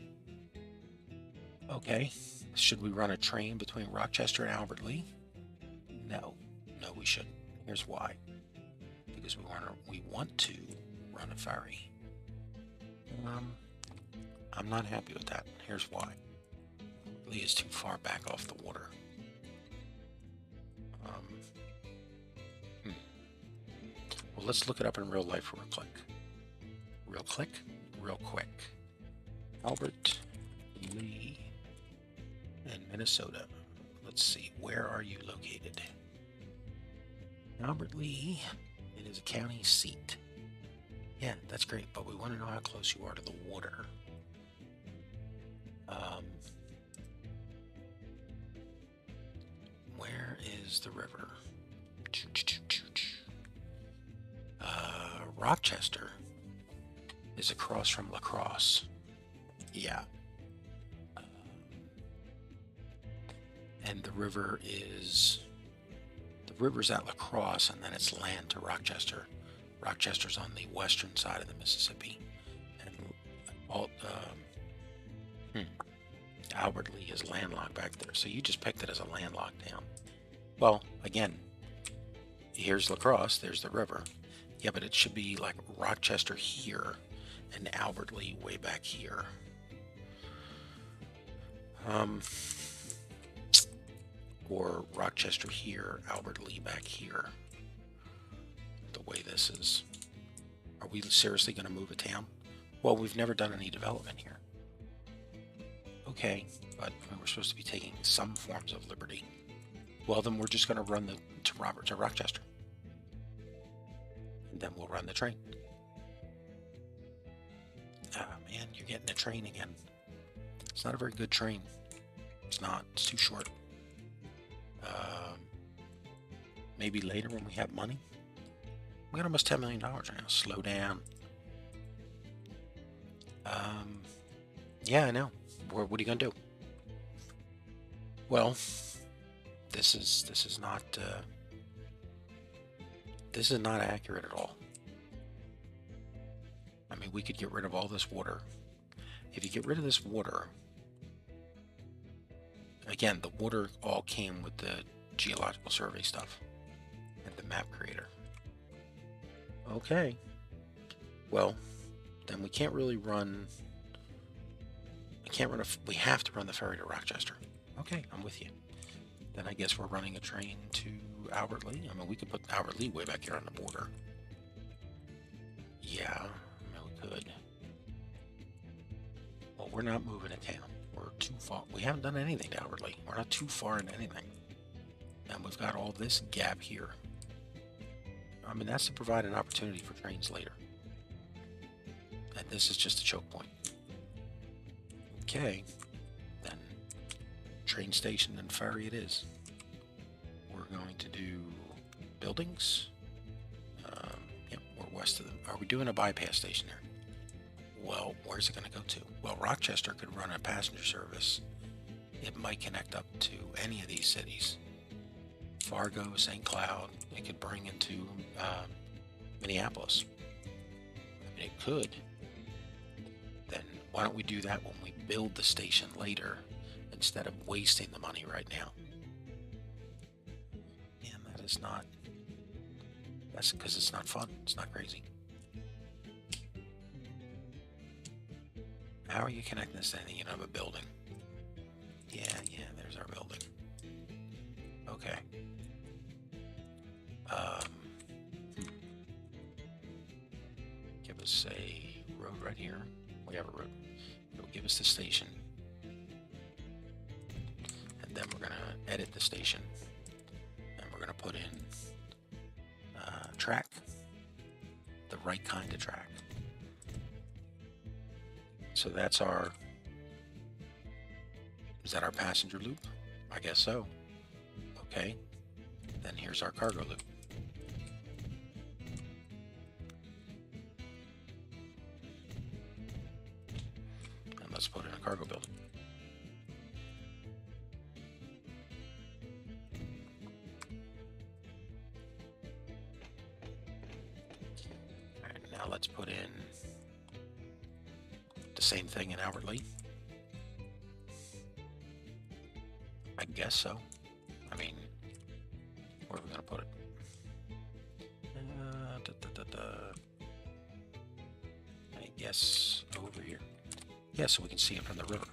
Okay. Should we run a train between Rochester and Albert Lee? No. No, we shouldn't. Here's why. Because we want to run a ferry. I'm not happy with that. Here's why. Lee is too far back off the water. Well, let's look it up in real life real quick. Real quick. Albert Lee in Minnesota. Let's see. Where are you located? Albert Lee. It is a county seat. Yeah, that's great, but we want to know how close you are to the water. Where is the river? Rochester is across from La Crosse. Yeah. And the river's at La Crosse, and then it's land to Rochester. Rochester's on the western side of the Mississippi, and Albert Lee is landlocked back there. So you just picked it as a landlocked town. Well, again, here's La Crosse, there's the river. Yeah, but it should be like Rochester here and Albert Lee way back here. Or Rochester here, Albert Lee back here. The way this is. Are we seriously going to move a town? Well, we've never done any development here. Okay, but I mean, we're supposed to be taking some forms of liberty. Well, then we're just going to run to Rochester. And then we'll run the train. Ah, man, you're getting a train again. It's not a very good train. It's not. It's too short. Maybe later when we have money. We got almost $10 million right now. Slow down. Yeah, I know. What are you gonna do? Well, this is not accurate at all. I mean, we could get rid of all this water. If you get rid of this water, again, the water all came with the geological survey stuff and the map creator. Okay. Well, then we can't really run. We have to run the ferry to Rochester. Okay, I'm with you. then I guess we're running a train to Albert Lee. I mean, we could put Albert Lee way back here on the border. Yeah, I mean, we could. Well, we're not moving to town. We're too far. We haven't done anything to Albert Lee. We're not too far in anything. And we've got all this gap here. I mean, that's to provide an opportunity for trains later. And this is just a choke point. Okay, then train station and ferry it is. We're going to do buildings. Yep, we're west of them. Are we doing a bypass station there? Well, where's it going to go to? Well, Rochester could run a passenger service. It might connect up to any of these cities. Fargo, St. Cloud, it could bring into Minneapolis. I mean, it could. Then why don't we do that when we build the station later instead of wasting the money right now? And that is not, that's because it's not fun. It's not crazy. How are you connecting this to anything? You don't have a building. Yeah, there's our building. Okay. Give us a road right here. We have a road. It'll give us the station. And then we're going to edit the station. And we're going to put in track. The right kind of track. So that's our... Is that our passenger loop? I guess so. Okay. Then here's our cargo loop. And let's put in a cargo building. All right, now let's put in the same thing in Albert Lee. I guess so. I mean, where are we going to put it? I guess over here. Yeah, so we can see it from the river.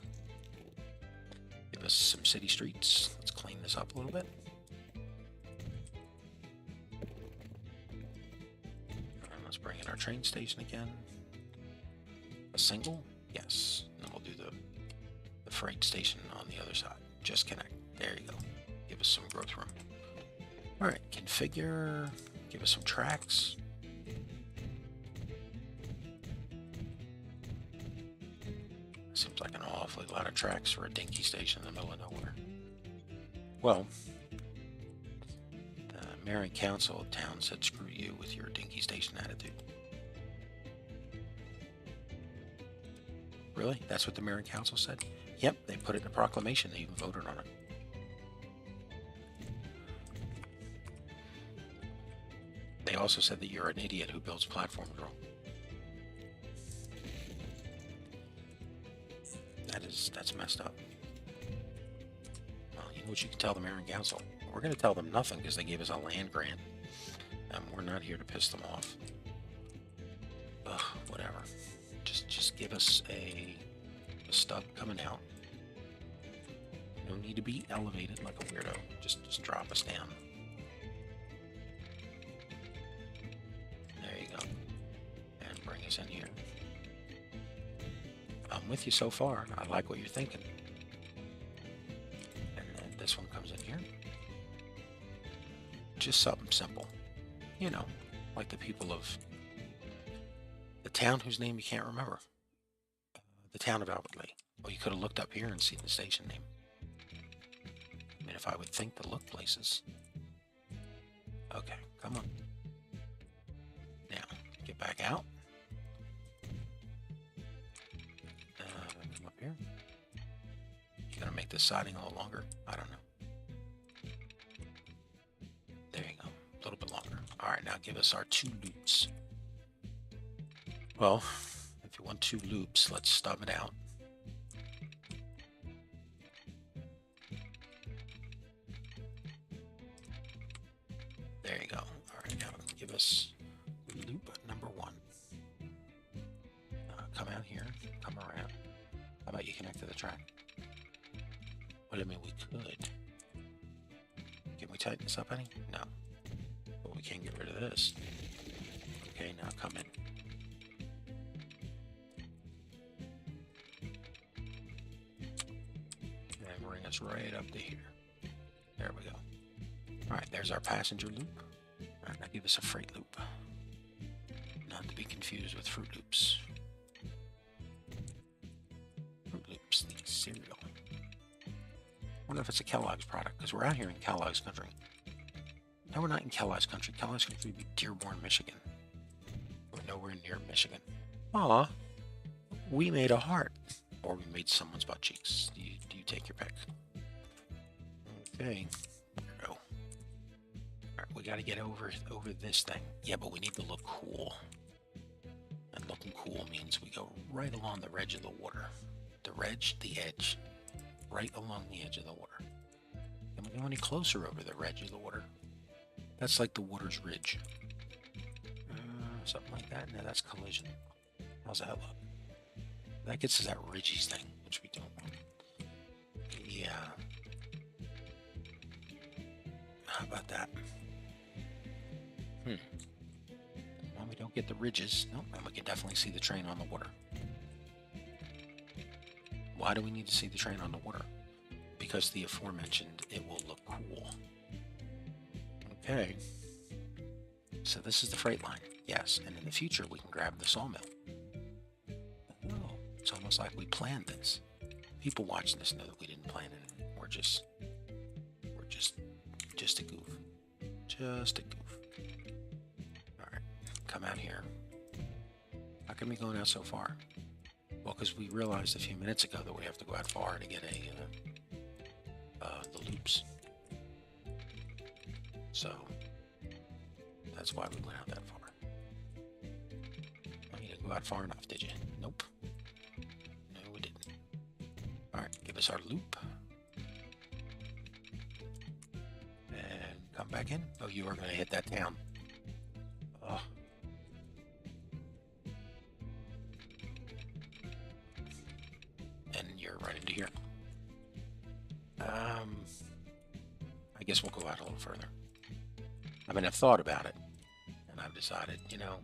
Give us some city streets. Let's clean this up a little bit. And let's bring in our train station again. A single? Yes. And then we'll do the freight station on the other side. Just connect. There you go. Give us some growth room. All right, configure. Give us some tracks. Seems like an awfully lot of tracks for a dinky station in the middle of nowhere. Well, the mayor and council of town said screw you with your dinky station attitude. Really? That's what the mayor and council said? Yep, they put it in a proclamation. They even voted on it. They also said that you're an idiot who builds platforms wrong. That's messed up. Well, you know what you can tell the mayor and council? We're going to tell them nothing because they gave us a land grant. And we're not here to piss them off. Ugh, whatever. Just give us a stub coming out. No need to be elevated like a weirdo. Just drop us down. There you go. And bring us in here. I'm with you so far. I like what you're thinking. And then this one comes in here. Just something simple. You know, like the people of the town whose name you can't remember. The town of Albert Lee. Well, you could have looked up here and seen the station name. I mean, if I would think to look places. Okay, come on. Now, get back out. Come up here. You gonna make this siding a little longer? I don't know. There you go. A little bit longer. All right, now give us our 2 loops. Well, if you want 2 loops, let's stub it out. There you go. All right, now give us loop number 1. Come out here, come around. How about you connect to the track? Well, I mean, we could. tighten this up any? No. But we can get rid of this. Okay, now come in. And bring us right up to here. There we go. Alright, there's our passenger loop. Alright, now give us a freight loop. Not to be confused with Fruit Loops. Fruit Loops, the cereal. I wonder if it's a Kellogg's product, because we're out here in Kellogg's country. No, we're not in Kellogg's country. Kellogg's country would be Dearborn, Michigan. We're nowhere near Michigan. Aw, we made a heart. Or we made someone's butt cheeks. Do you take your pick? Okay, there we go. Alright, we gotta get over this thing. Yeah, but we need to look cool. And looking cool means we go right along the edge of the water. The edge. Right along the edge of the water. Can we go any closer over the edge of the water? That's like the water's ridge. Something like that. No, that's collision. How's that look? That gets us that ridges thing, which we don't want. Yeah. How about that? Well, we don't get the ridges. Nope, and we can definitely see the train on the water. Why do we need to see the train on the water? Because the aforementioned, it will look cool. Okay. So this is the freight line. Yes, and in the future we can grab the sawmill. Oh, it's almost like we planned this. People watching this know that we didn't plan it. We're just a goof. Just a goof. Alright, come out here. How come we going out so far? Well, because we realized a few minutes ago that we have to go out far to get the loops. So, that's why we went out that far. Well, you didn't go out far enough, did you? Nope. No, we didn't. Alright, give us our loop. And come back in. Oh, you are going to hit that town. Oh. And you're right into here. I guess we'll go out a little further. I mean, I've thought about it, and I've decided, you know,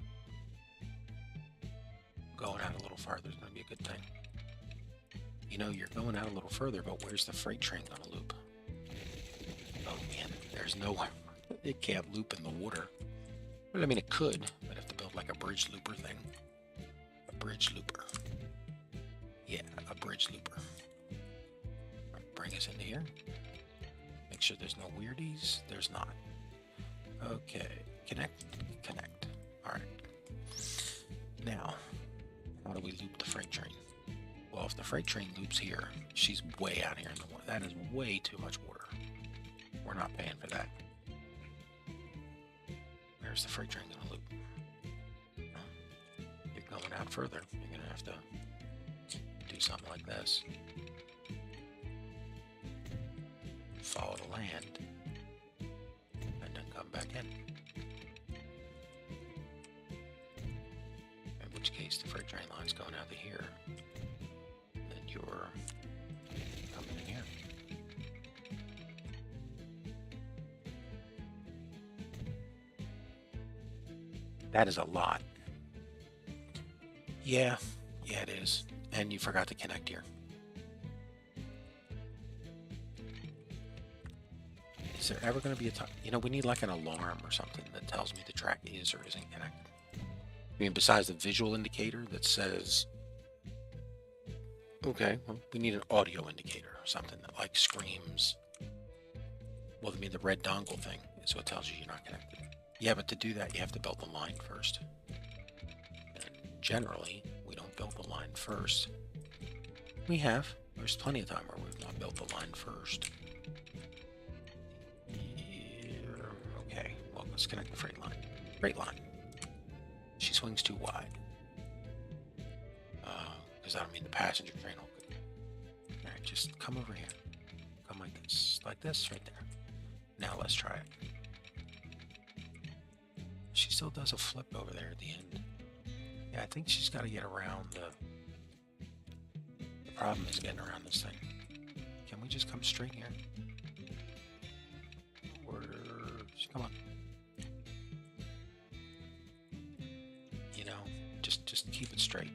going out a little farther is going to be a good thing. You know, you're going out a little further, but where's the freight train going to loop? Oh, man, there's nowhere. It can't loop in the water. Well, I mean, it could. I'd have to build like a bridge looper thing. A bridge looper. Yeah, a bridge looper. Bring us into here. Make sure there's no weirdies. There's not. Okay, connect. All right. Now, how do we loop the freight train? Well, if the freight train loops here, she's way out here in the water. That is way too much water. We're not paying for that. Where's the freight train going to loop? You're going out further. You're going to have to do something like this. Follow the land. And then come back in. In which case the freight train line's going out to here. And then you're coming in here. That is a lot. Yeah, it is. And you forgot to connect here. Is there ever going to be a time? You know, we need like an alarm or something that tells me the track is or isn't connected. I mean, besides the visual indicator that says, okay, well, we need an audio indicator or something that like screams. Well, I mean, the red dongle thing is what tells you you're not connected. Yeah, but to do that, you have to build the line first. And generally, we don't build the line first. We have. There's plenty of time where we've not built the line first. Okay, well, let's connect the freight line. Freight line. She swings too wide. Because I don't mean the passenger train will go. Alright, just come over here. Come like this, right there. Now let's try it. She still does a flip over there at the end. Yeah, I think she's got to get around the problem is getting around this thing. Can we just come straight here? Or Come on. You know, just keep it straight.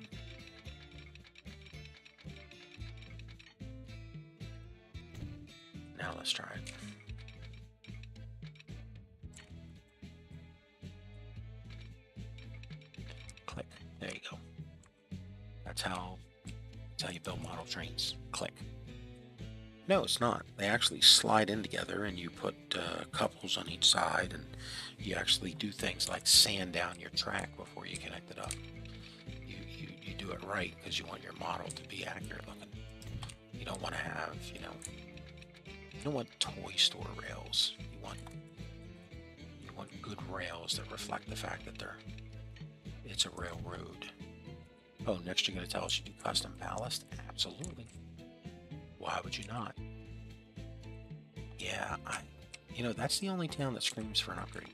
Now let's try it. Click. There you go. That's how you build model trains. Click. No, it's not. They actually slide in together, and you put couples on each side, and you actually do things like sand down your track before you connect it up. You do it right because you want your model to be accurate looking. You don't want to have, you don't want toy store rails. You want good rails that reflect the fact that it's a railroad. Oh, next you're going to tell us you do custom ballast? Absolutely. Why would you not? Yeah, that's the only town that screams for an upgrade.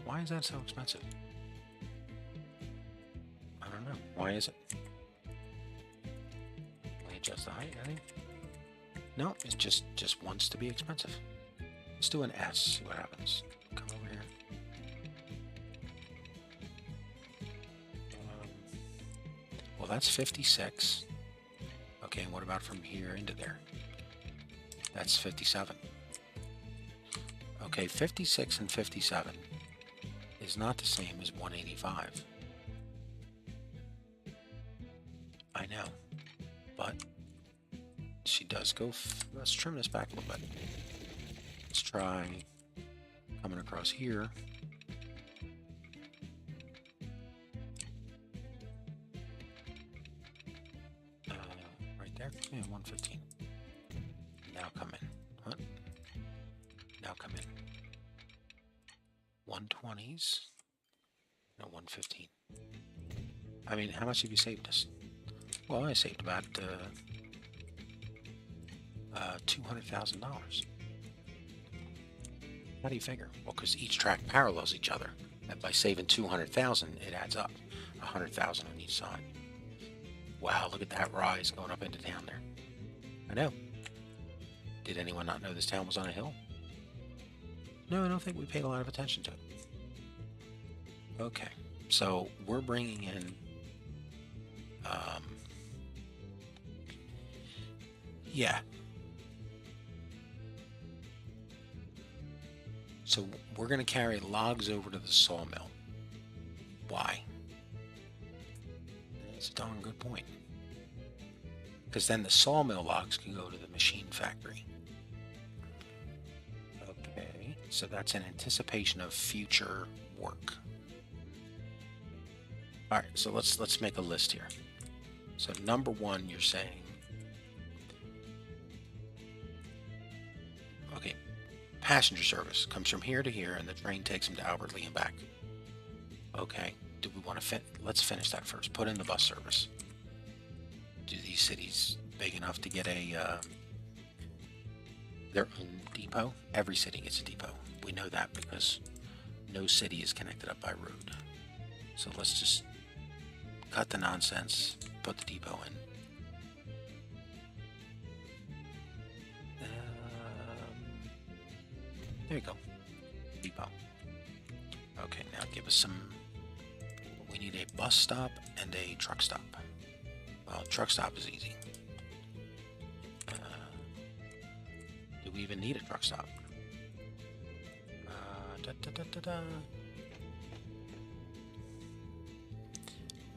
Why is that so expensive? I don't know. Why is it? Can we adjust the height, I think? No, it just wants to be expensive. Let's do an S, see what happens. Come over here. Well, that's 56. Okay, and what about from here into there? That's 57. Okay, 56 and 57 is not the same as 185. I know, but she does go. Let's trim this back a little bit. Let's try coming across here. Right there. Yeah, 115. Now come in. What? Now come in. 120s. No, 115. I mean, how much have you saved us? Well, I saved about $200,000. How do you figure? Well, because each track parallels each other, and by saving 200,000, it adds up 100,000 on each side. Wow, look at that rise going up into town there. I know. Did anyone not know this town was on a hill? No, I don't think we paid a lot of attention to it. Okay, so we're bringing in yeah. So we're going to carry logs over to the sawmill. Why? That's a darn good point. Because then the sawmill logs can go to the machine factory. Okay, so that's in anticipation of future work. All right, so let's make a list here. So number one, you're saying, okay, passenger service comes from here to here, and the train takes them to Albert Lee and back. Okay, do we want to let's finish that first. Put in the bus service. Do these cities big enough to get their own depot? Every city gets a depot. We know that because no city is connected up by road. So let's just cut the nonsense, put the depot in. There you go. Depot. Okay, now give us some. We need a bus stop and a truck stop. Well, truck stop is easy. Do we even need a truck stop?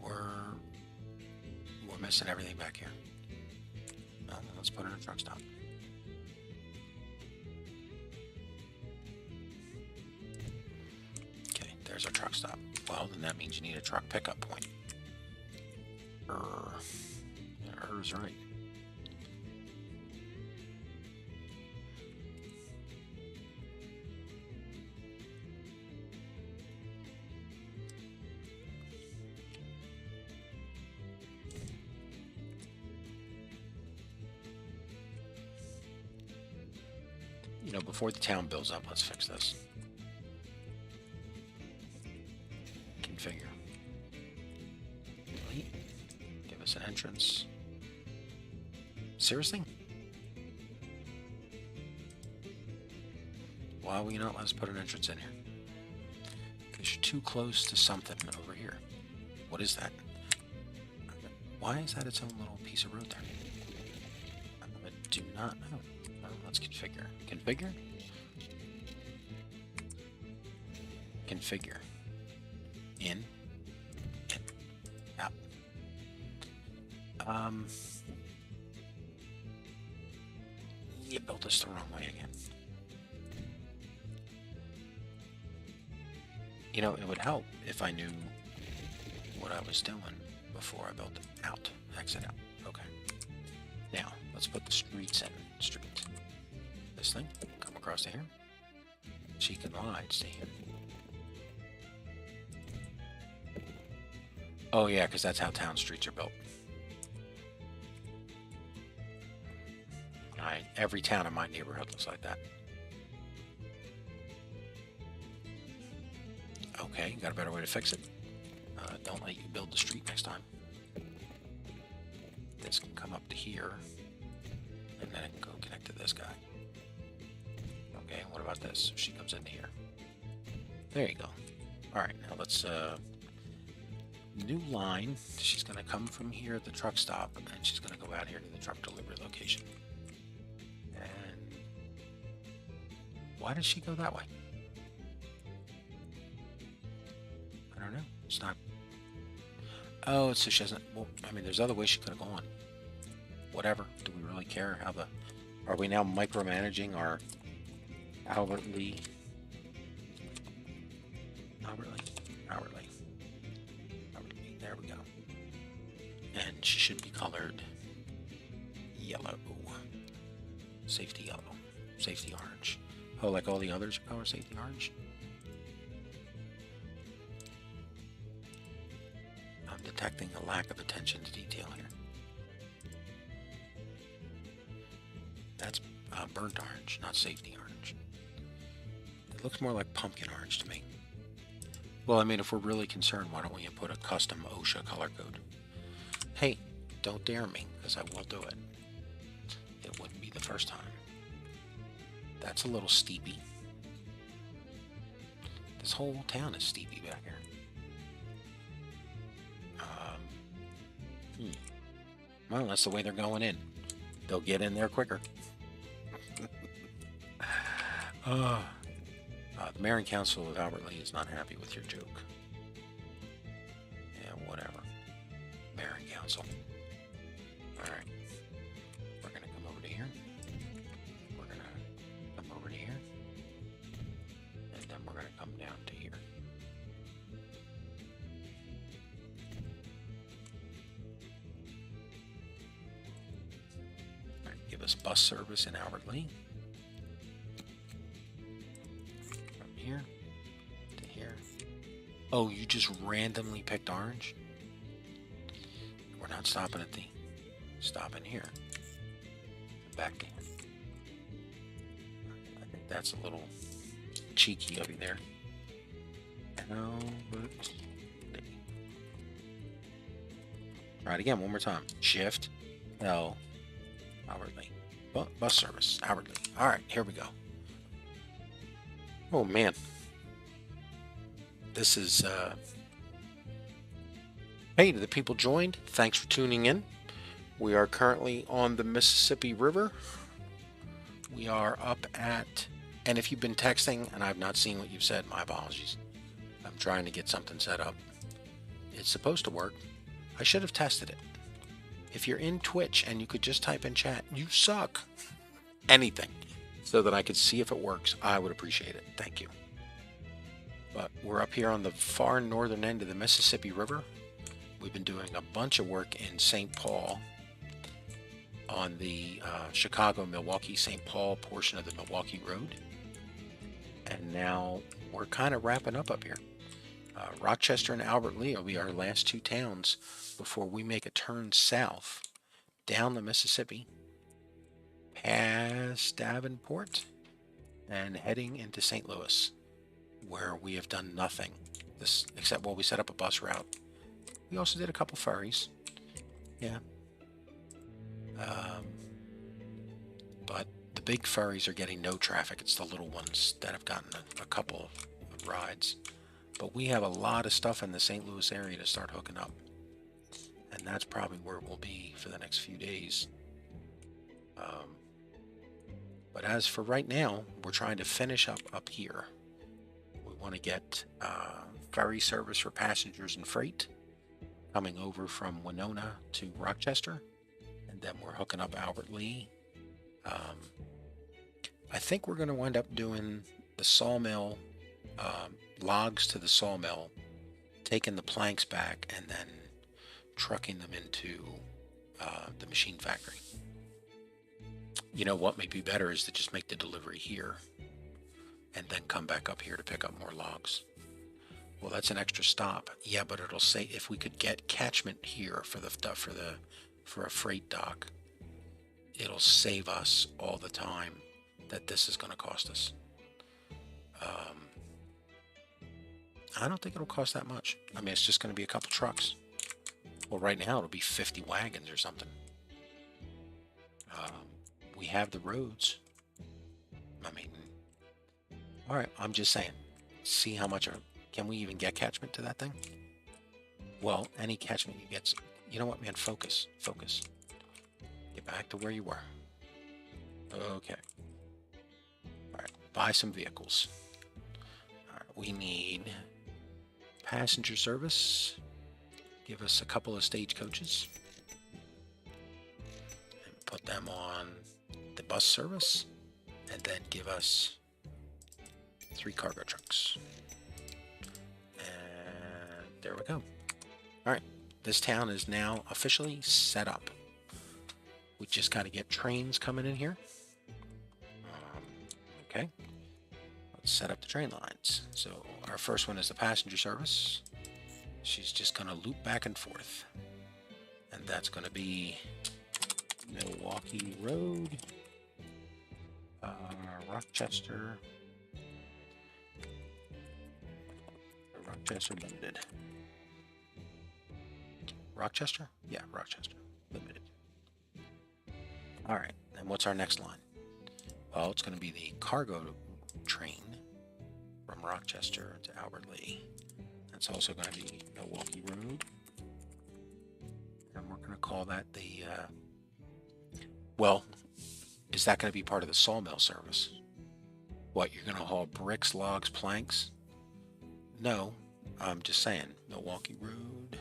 We're missing everything back here. Well, let's put in a truck stop. Okay, there's our truck stop. Well, then that means you need a truck pickup point. Yeah, is right. Before the town builds up, let's fix this. Configure. Delete. Give us an entrance. Seriously? Why will you not let us put an entrance in here? Because you're too close to something over here. What is that? Why is that its own little piece of road there? I do not know. Well, let's configure. Configure? Configure. In. Out. You built this the wrong way again. You know, it would help if I knew what I was doing before I built it. Out. Exit out. Okay. Now, let's put the streets in. Street. This thing. Come across to here. Chicken lines to here. Oh yeah, because that's how town streets are built. Every town in my neighborhood looks like that. Okay, got a better way to fix it. Don't let you build the street next time. This can come up to here, and then it can go connect to this guy. Okay, what about this? She comes into here. There you go. Alright, now let's, new line. She's going to come from here at the truck stop, and she's going to go out here to the truck delivery location. And why does she go that way? I don't know. It's not. Oh, it's so she doesn't. Well, I mean, there's other ways she could have gone. Whatever. Do we really care how the? Are we now micromanaging our outwardly? There we go. And she should be colored yellow. Safety yellow. Safety orange. Oh, like all the others are colored safety orange? I'm detecting a lack of attention to detail here. That's burnt orange, not safety orange. It looks more like pumpkin orange to me. Well, I mean, if we're really concerned, why don't we put a custom OSHA color code? Hey, don't dare me, because I will do it. It wouldn't be the first time. That's a little steepy. This whole town is steepy back here. Well, that's the way they're going in. They'll get in there quicker. The Mayor and Council of Albert Lea is not happy with your joke. Yeah, whatever. Mayor and Council. Alright. We're going to come over to here. We're going to come over to here. And then we're going to come down to here. Alright, give us bus service in Albert Lea. Here to here. Oh, you just randomly picked orange? We're not stopping at the stopping here. Back to here. I think that's a little cheeky of you there. Try it again one more time. Shift L Albert Lea. Bus service Albert Lea. Alright, here we go. Oh man, this is, hey, to the people joined, thanks for tuning in. We are currently on the Mississippi River. We are up at, and if you've been texting and I've not seen what you've said, my apologies. I'm trying to get something set up. It's supposed to work. I should have tested it. If you're in Twitch and you could just type in chat, you suck. Anything. So that I could see if it works, I would appreciate it. Thank you. But we're up here on the far northern end of the Mississippi River. We've been doing a bunch of work in St. Paul on the Chicago-Milwaukee St. Paul portion of the Milwaukee Road. And now we're kind of wrapping up here. Rochester and Albert Lea will be our last two towns before we make a turn south down the Mississippi, past Davenport, and heading into St. Louis, where we have done nothing except, well, we set up a bus route. We also did a couple ferries. Yeah. big ferries are getting no traffic. It's the little ones that have gotten a couple of rides. But we have a lot of stuff in the St. Louis area to start hooking up. And that's probably where it will be for the next few days. But as for right now, we're trying to finish up here. We want to get ferry service for passengers and freight coming over from Winona to Rochester. And then we're hooking up Albert Lee. I think we're going to wind up doing the sawmill, logs to the sawmill, taking the planks back, and then trucking them into the machine factory. You know what may be better is to just make the delivery here and then come back up here to pick up more logs. Well, that's an extra stop. Yeah, but it'll say if we could get catchment here for a freight dock, it'll save us all the time that this is going to cost us. I don't think it'll cost that much. I mean, it's just going to be a couple trucks. Well, right now it'll be 50 wagons or something. We have the roads. I mean, all right, I'm just saying, see how much, can we even get catchment to that thing? Well, any catchment you get, you know what, man, focus. Get back to where you were. Okay. All right, buy some vehicles. All right, we need passenger service. Give us a couple of stagecoaches. And put them on the bus service. And then give us 3 cargo trucks. And there we go. All right, this town is now officially set up. We just got to get trains coming in here. Okay, let's set up the train lines. So our first one is the passenger service. She's just going to loop back and forth. And that's going to be Milwaukee Road, Rochester Limited. Rochester? Yeah, Rochester Limited. All right, and what's our next line? Well, it's going to be the cargo train from Rochester to Albert Lee. That's also going to be Milwaukee Road. And we're going to call that the, well, is that going to be part of the sawmill service? What, you're going to haul bricks, logs, planks? No, I'm just saying, Milwaukee Road.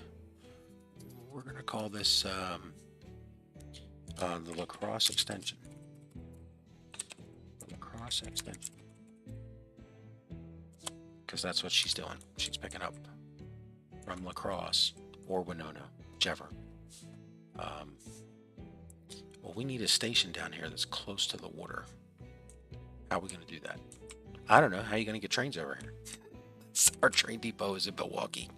We're going to call this the La Crosse extension. The La Crosse extension. Because that's what she's doing. She's picking up from La Crosse or Winona, whichever. Well, we need a station down here that's close to the water. How are we going to do that? I don't know. How are you going to get trains over here? Our train depot is in Milwaukee.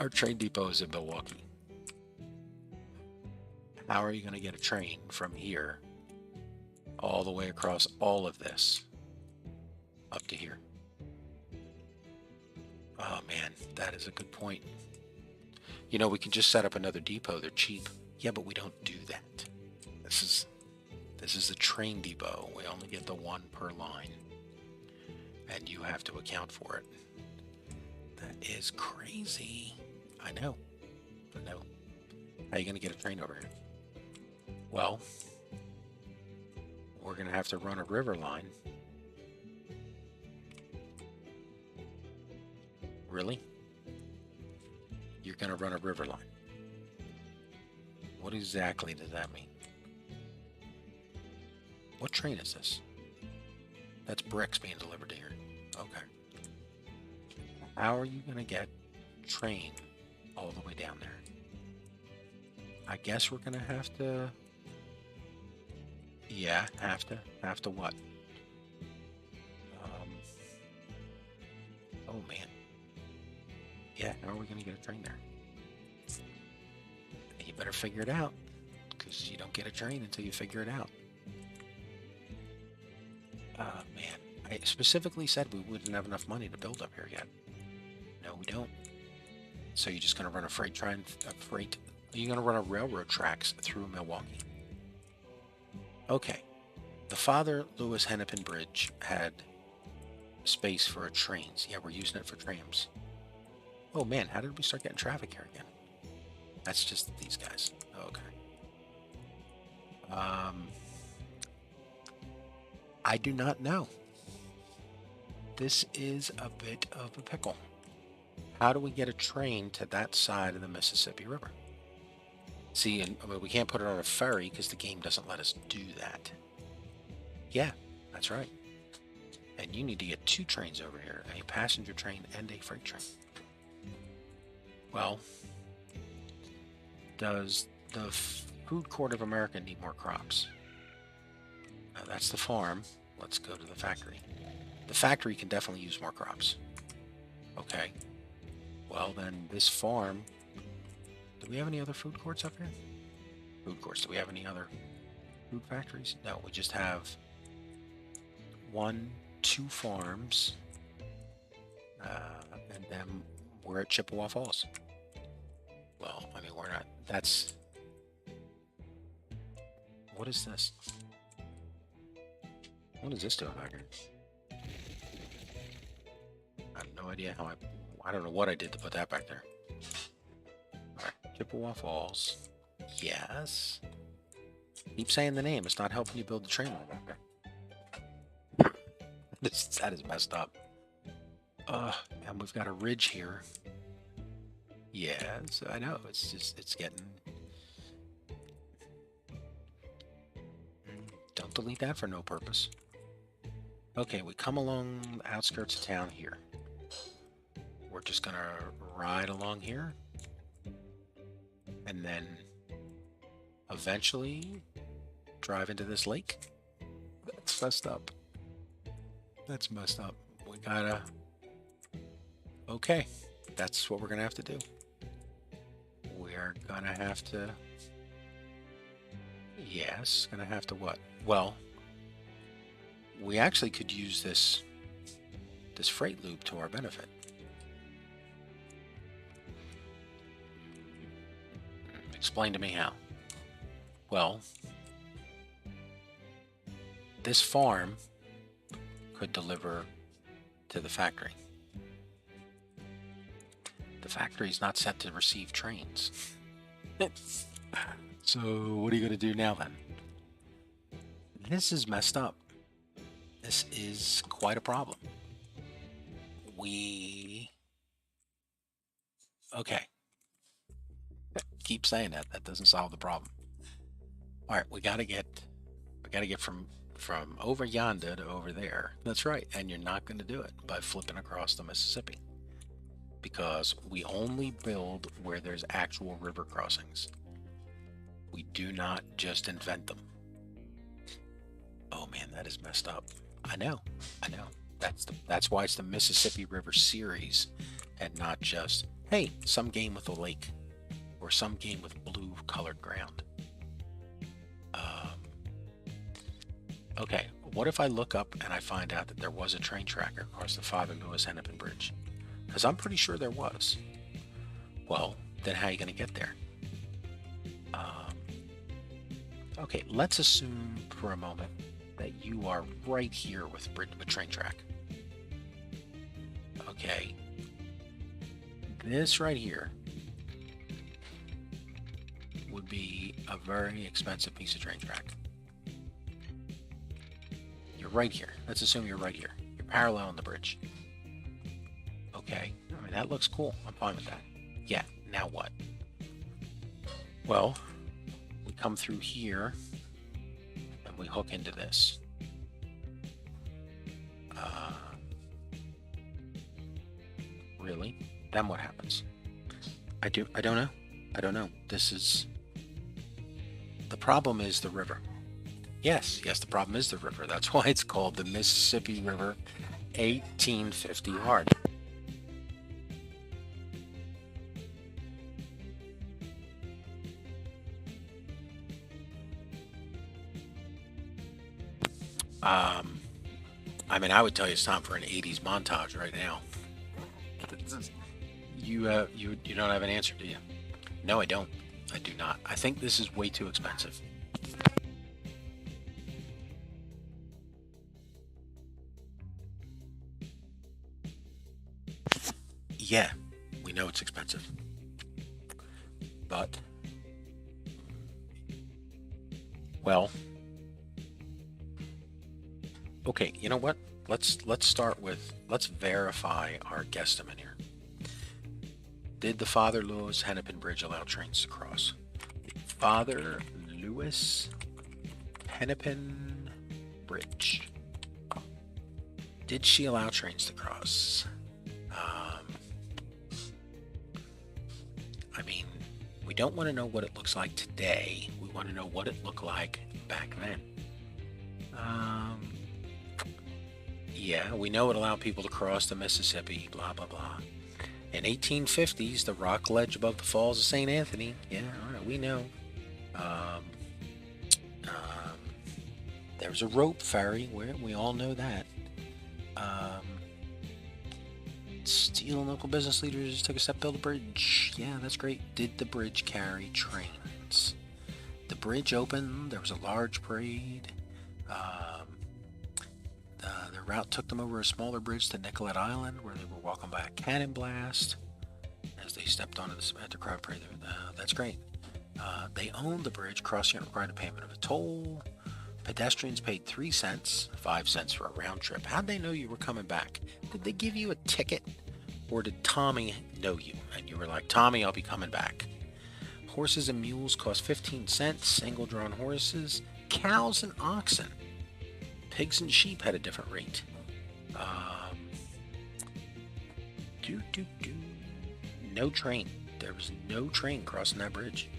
Our train depot is in Milwaukee. How are you going to get a train from here all the way across all of this up to here? Oh man, that is a good point. You know, we can just set up another depot. They're cheap. Yeah, but we don't do that. This is a train depot. We only get the one per line. And you have to account for it. That is crazy. I know. How are you going to get a train over here? Well, we're going to have to run a river line. Really? You're going to run a river line? What exactly does that mean? What train is this? That's bricks being delivered to here. Okay. How are you going to get train all the way down there? I guess we're going to have to... Yeah, have to. Have to what? Oh, man. Yeah, how are we going to get a train there? You better figure it out, because you don't get a train until you figure it out. Man, I specifically said we wouldn't have enough money to build up here yet. No, we don't. So you're just going to run a freight train, are you going to run a railroad tracks through Milwaukee? Okay. The Father Lewis Hennepin Bridge had space for a trains. Yeah, we're using it for trams. Oh man, how did we start getting traffic here again? That's just these guys. Okay. I do not know. This is a bit of a pickle. How do we get a train to that side of the Mississippi River? See, and I mean, we can't put it on a ferry because the game doesn't let us do that. Yeah, that's right. And you need to get 2 trains over here, a passenger train and a freight train. Well, does the Food Court of America need more crops? That's the farm. Let's go to the factory. The factory can definitely use more crops. Okay. Well, then this farm... Do we have any other food courts up here? Food courts. Do we have any other food factories? No, we just have 1, 2 farms. And then we're at Chippewa Falls. Well, I mean, we're not... That's... What is this? What is this doing back here? I have no idea how I don't know what I did to put that back there. Alright, Chippewa Falls. Yes. Keep saying the name. It's not helping you build the train line back there. That is messed up. And we've got a ridge here. Yes, I know. It's just, it's getting... Don't delete that for no purpose. Okay, we come along the outskirts of town here. We're just gonna ride along here. And then eventually drive into this lake. That's messed up. That's messed up. We gotta... Okay, that's what we're gonna have to do. We're gonna have to... Yes, gonna have to what? Well, we actually could use this freight loop to our benefit. Explain to me how. Well, this farm could deliver to the factory. The factory is not set to receive trains. So what are you going to do now then? This is messed up. This is quite a problem. Okay. Keep saying that. That doesn't solve the problem. All right, we got to get from over yonder to over there. That's right. And you're not going to do it by flipping across the Mississippi, because we only build where there's actual river crossings. We do not just invent them. Oh man, that is messed up. I know. That's why it's the Mississippi River series and not just, hey, some game with a lake or some game with blue colored ground. Okay, what if I look up and I find out that there was a train track across the Father Lewis Hennepin Bridge? Because I'm pretty sure there was. Well, then how are you going to get there? Okay, let's assume for a moment that you are right here with train track. Okay, this right here would be a very expensive piece of train track. You're right here. Let's assume you're right here. You're parallel on the bridge. Okay, I mean, that looks cool. I'm fine with that. Yeah, now what? Well, we come through here and we hook into this. Really? Then what happens? I don't know. I don't know. This is... The problem is the river. Yes, the problem is the river. That's why it's called the Mississippi River 1850 hard. I mean, I would tell you it's time for an 80s montage right now. You don't have an answer, do you? No, I don't. I do not. I think this is way too expensive. Yeah, we know it's expensive. But, well, okay, you know what? Let's verify our guesstimate here. Did the Father Louis Hennepin Bridge allow trains to cross? Father Louis Hennepin Bridge. Did she allow trains to cross? I mean, we don't want to know what it looks like today. We want to know what it looked like back then. Yeah, we know it allowed people to cross the Mississippi, blah, blah, blah. In 1850s, the rock ledge above the falls of St. Anthony. Yeah, all right, we know. Um, um, there was a rope ferry. We all know that. Steel and local business leaders took a step to build a bridge. Yeah, that's great. Did the bridge carry trains? The bridge opened. There was a large parade. Their route took them over a smaller bridge to Nicollet Island, where they were welcomed by a cannon blast as they stepped onto the crowd parade. That's great. They owned the bridge. Crossing it required the payment of a toll. Pedestrians paid 3 cents, 5 cents for a round trip. How'd they know you were coming back? Did they give you a ticket? Or did Tommy know you? And you were like, Tommy, I'll be coming back. Horses and mules cost 15 cents, single-drawn horses. Cows and oxen. Pigs and sheep had a different rate. No train. There was no train crossing that bridge.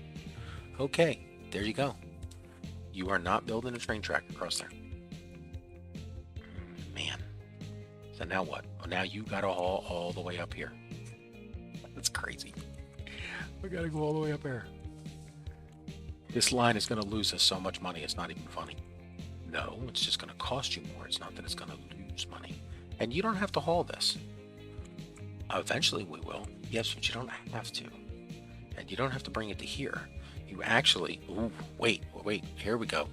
Okay, there you go. You are not building a train track across there. Man. So now what? Well, now you gotta haul all the way up here. That's crazy. We gotta go all the way up here. This line is gonna lose us so much money, it's not even funny. No, it's just gonna cost you more. It's not that it's gonna lose money. And you don't have to haul this. Eventually we will. Yes, but you don't have to. And you don't have to bring it to here. You actually, wait, here we go.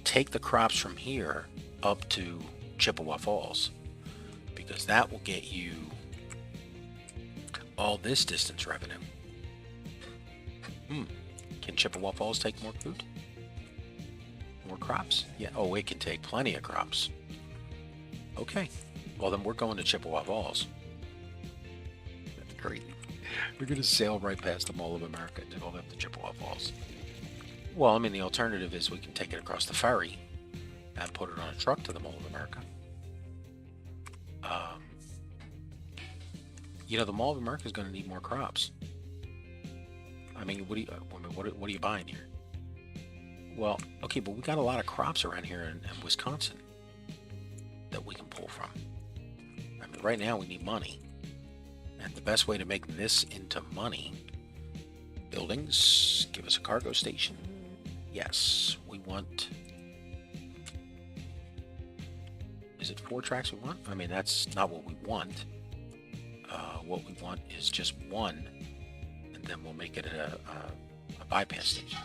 Take the crops from here up to Chippewa Falls, because that will get you all this distance revenue. Can Chippewa Falls take more food? More crops? Yeah, oh, it can take plenty of crops. Okay, well then we're going to Chippewa Falls. That's great. We're going to sail right past the Mall of America and go up to Chippewa Falls. Well, I mean, the alternative is we can take it across the ferry and put it on a truck to the Mall of America. The Mall of America is going to need more crops. I mean, what are you buying here? Well, okay, but we got a lot of crops around here in Wisconsin that we can pull from. I mean, right now we need money. And the best way to make this into money, buildings, give us a cargo station. Yes, we want... Is it 4 tracks we want? I mean, that's not what we want. What we want is just one, and then we'll make it a bypass station.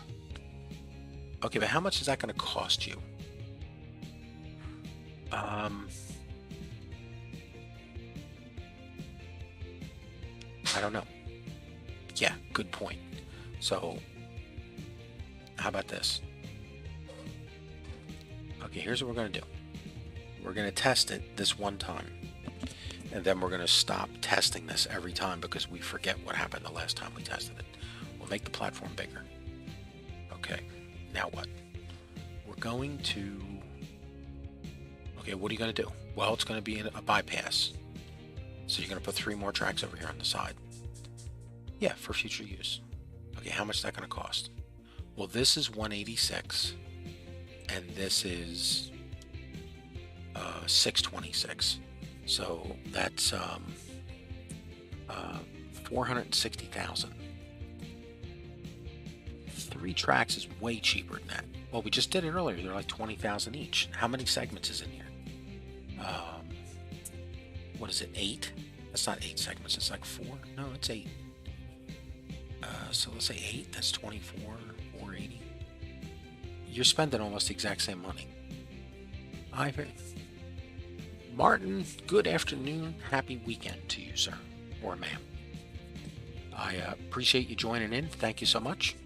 Okay, but how much is that going to cost you? I don't know. Yeah, good point. So, how about this? Okay, here's what we're going to do. We're going to test it this one time. And then we're going to stop testing this every time because we forget what happened the last time we tested it. We'll make the platform bigger. Okay, now what? We're going to... Okay, what are you going to do? Well, it's going to be a bypass. So you're going to put 3 more tracks over here on the side. Yeah, for future use. Okay, how much is that going to cost? Well, this is 186, and this is 626. So that's 460,000. 3 tracks is way cheaper than that. Well, we just did it earlier. They're like 20,000 each. How many segments is in here? What is it? 8? That's not 8 segments. It's like 4. No, it's 8. So let's say 8. That's 24. 480. You're spending almost the exact same money. Martin, good afternoon. Happy weekend to you, sir. or ma'am. I appreciate you joining in. Thank you so much.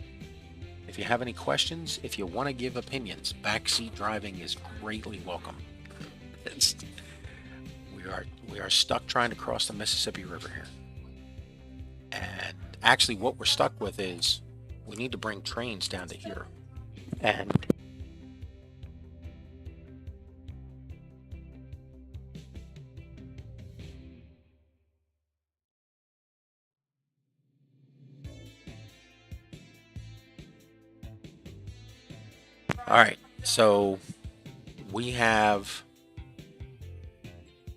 If you have any questions, if you want to give opinions, backseat driving is greatly welcome. It's, we are stuck trying to cross the Mississippi River here. And actually what we're stuck with is we need to bring trains down to here. And all right, so we have,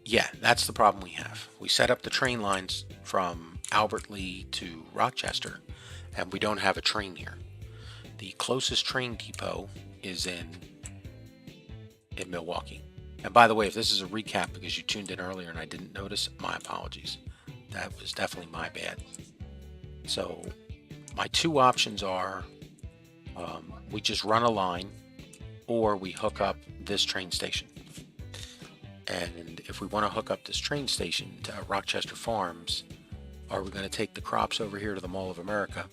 yeah, that's the problem we have. We set up the train lines from Albert Lee to Rochester, and we don't have a train here. The closest train depot is in Milwaukee. And by the way, if this is a recap because you tuned in earlier and I didn't notice, my apologies. That was definitely my bad. So my two options are we just run a line or we hook up this train station. And if we want to hook up this train station to Rochester Farms, are we going to take the crops over here to the Mall of America,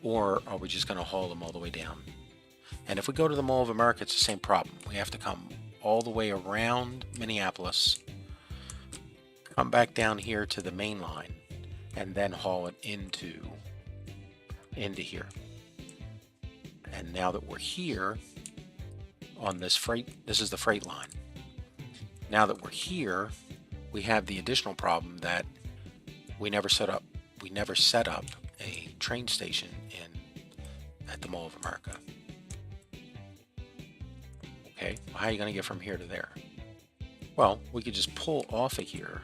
or are we just going to haul them all the way down? And if we go to the Mall of America, it's the same problem. We have to come all the way around Minneapolis, come back down here to the main line, and then haul it into here. And now that we're here on this freight, this is the freight line. Now that we're here, we have the additional problem that we never set up a train station at the Mall of America. Okay, well, how are you going to get from here to there? Well, we could just pull off of here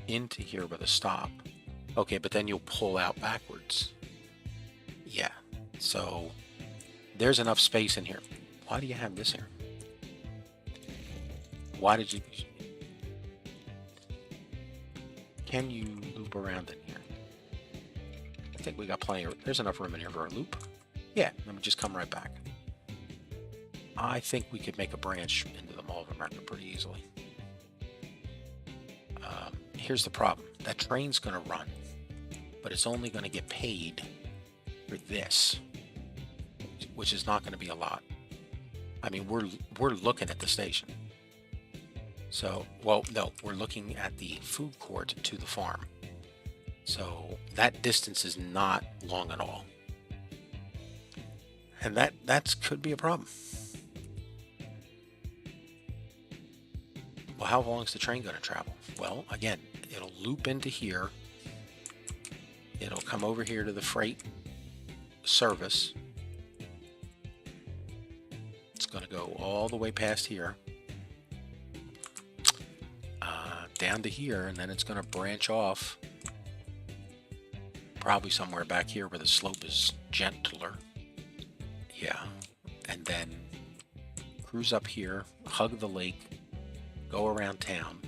into here with a stop. Okay, but then you'll pull out backwards. Yeah, so there's enough space in here. Why do you have this here? Why did you... Can you loop around in here? I think we got plenty of... There's enough room in here for a loop. Yeah, let me just come right back. I think we could make a branch into the Mall of America pretty easily. Here's the problem. That train's going to run, but it's only going to get paid for this, which is not going to be a lot. I mean, we're looking at the station. So, well, no, we're looking at the food court to the farm. So that distance is not long at all. And that could be a problem. Well, how long is the train going to travel? Well, again, it'll loop into here. It'll come over here to the freight service. It's going to go all the way past here. Down to here, and then it's going to branch off probably somewhere back here where the slope is gentler. Yeah. And then cruise up here, hug the lake, go around town,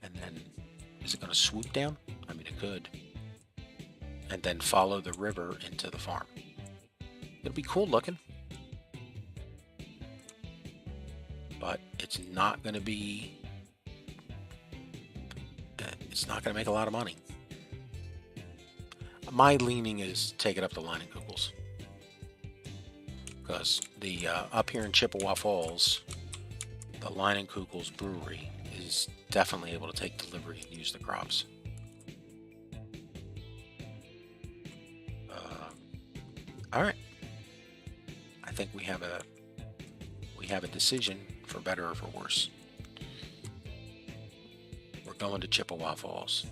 and then is it going to swoop down? I mean, it could. And then follow the river into the farm. It'll be cool looking, but it's not going to be... It's not going to make a lot of money. My leaning is take it up to Line and Kugels, because the up here in Chippewa Falls, the Line and Kugels brewery is definitely able to take delivery and use the crops. All right, I think we have a decision for better or for worse. Going to Chippewa Falls.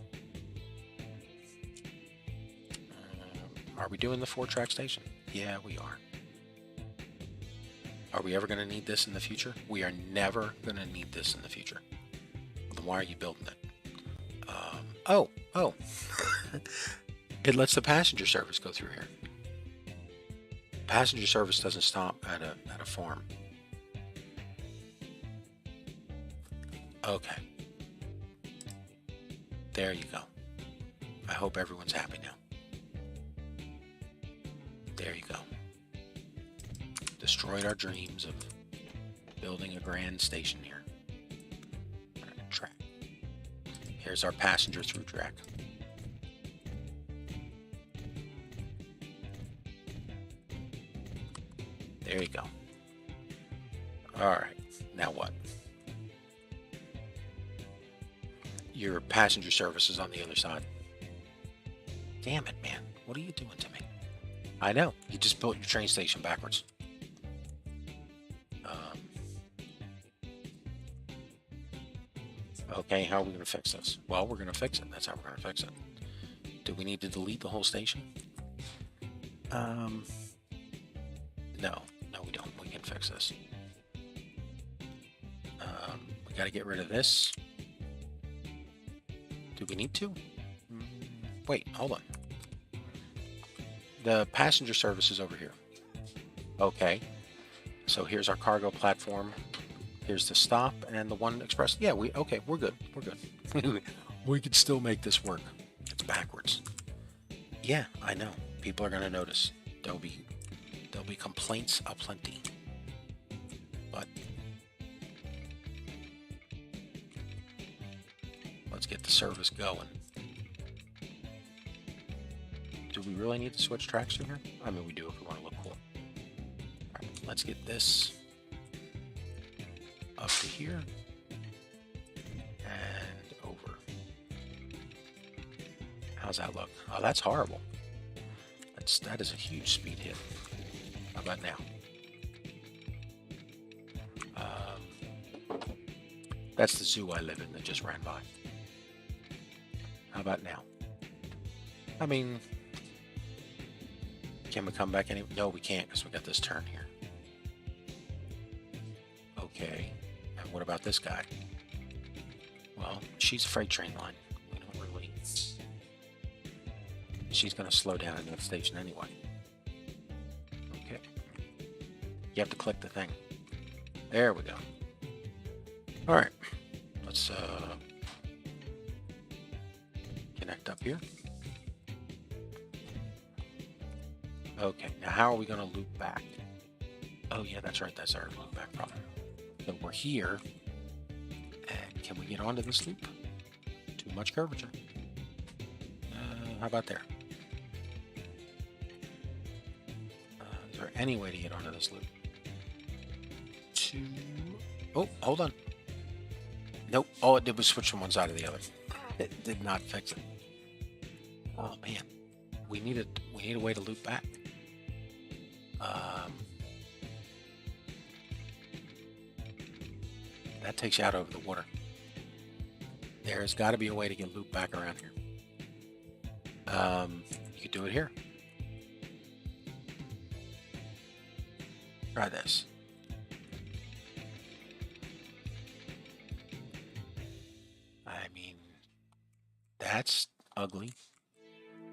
Are we doing the 4-track station? Yeah, we are. Are we ever going to need this in the future? We are never going to need this in the future. Well, then why are you building it? Oh. It lets the passenger service go through here. Passenger service doesn't stop at a farm. Okay. There you go. I hope everyone's happy now. There you go. Destroyed our dreams of building a grand station here. Track. Here's our passenger through track. There you go. All right, now what? Your passenger service is on the other side. Damn it, man. What are you doing to me? I know. You just built your train station backwards. Okay, how are we going to fix this? Well, we're going to fix it. That's how we're going to fix it. Do we need to delete the whole station? No. No, we don't. We can fix this. We got to get rid of this. Do we need to? Wait, hold on. The passenger service is over here. Okay. So here's our cargo platform. Here's the stop and the one express. Yeah, we're good. We're good. We could still make this work. It's backwards. Yeah, I know. People are gonna notice. There'll be complaints aplenty. But let's get the service going. Do we really need to switch tracks through here? I mean, we do if we want to look cool. All right, let's get this up to here and over. How's that look? Oh, that's horrible. That is a huge speed hit. How about now? That's the zoo I live in that just ran by. How about now? I mean, can we come back any? No, we can't because we got this turn here. Okay. And what about this guy? Well, she's a freight train line. We don't really... She's going to slow down in that station anyway. Okay. You have to click the thing. There we go. All right. Let's connect up here. Okay. Now, how are we going to loop back? Oh, yeah, that's right. That's our loop back problem. So we're here. And can we get onto this loop? Too much curvature. How about there? Is there any way to get onto this loop? Oh, hold on. Nope. All it did was switch from one side to the other. It did not fix it. Oh man, we need a way to loop back. That takes you out over the water. There's got to be a way to get looped back around here. You could do it here. Try this. I mean, that's ugly.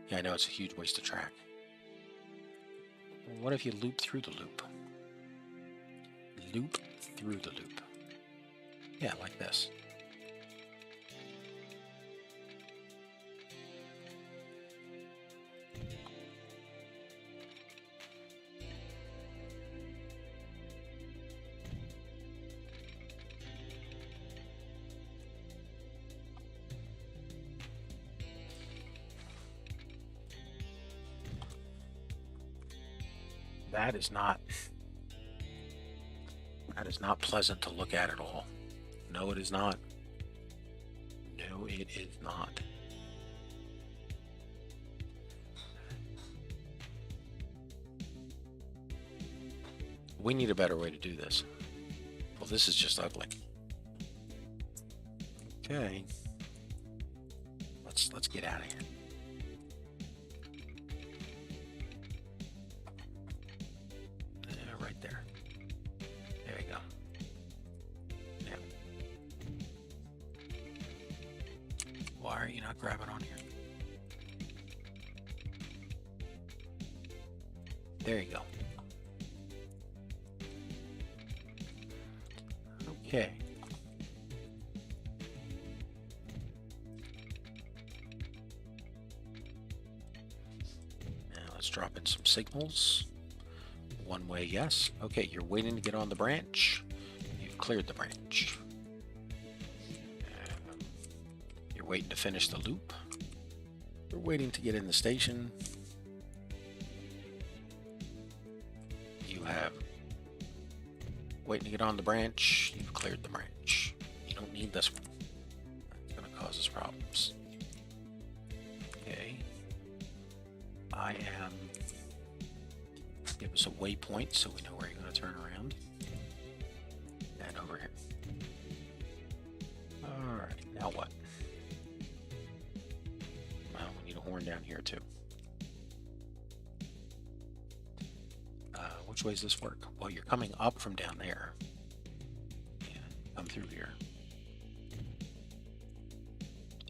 Yeah, I know it's a huge waste of track. What if you loop through the loop? Loop through the loop. Yeah, like this. That is not pleasant to look at all. No, it is not. No, it is not. We need a better way to do this. Well, this is just ugly. Okay. Let's get out of here. Right there. There you go. Yeah. Why are you not grabbing on here? There you go. Okay. Now let's drop in some signals. One way, yes. Okay, you're waiting to get on the branch. You've cleared the branch. You're waiting to finish the loop. You're waiting to get in the station. You have waiting to get on the branch. You've cleared the branch. You don't need this one. It's going to cause us problems. Okay. I am... Give us a waypoint so we know where you're going to turn around. And over here. Alright, now what? Well, we need a horn down here too. Which way does this work? Well, you're coming up from down there. Yeah, come through here.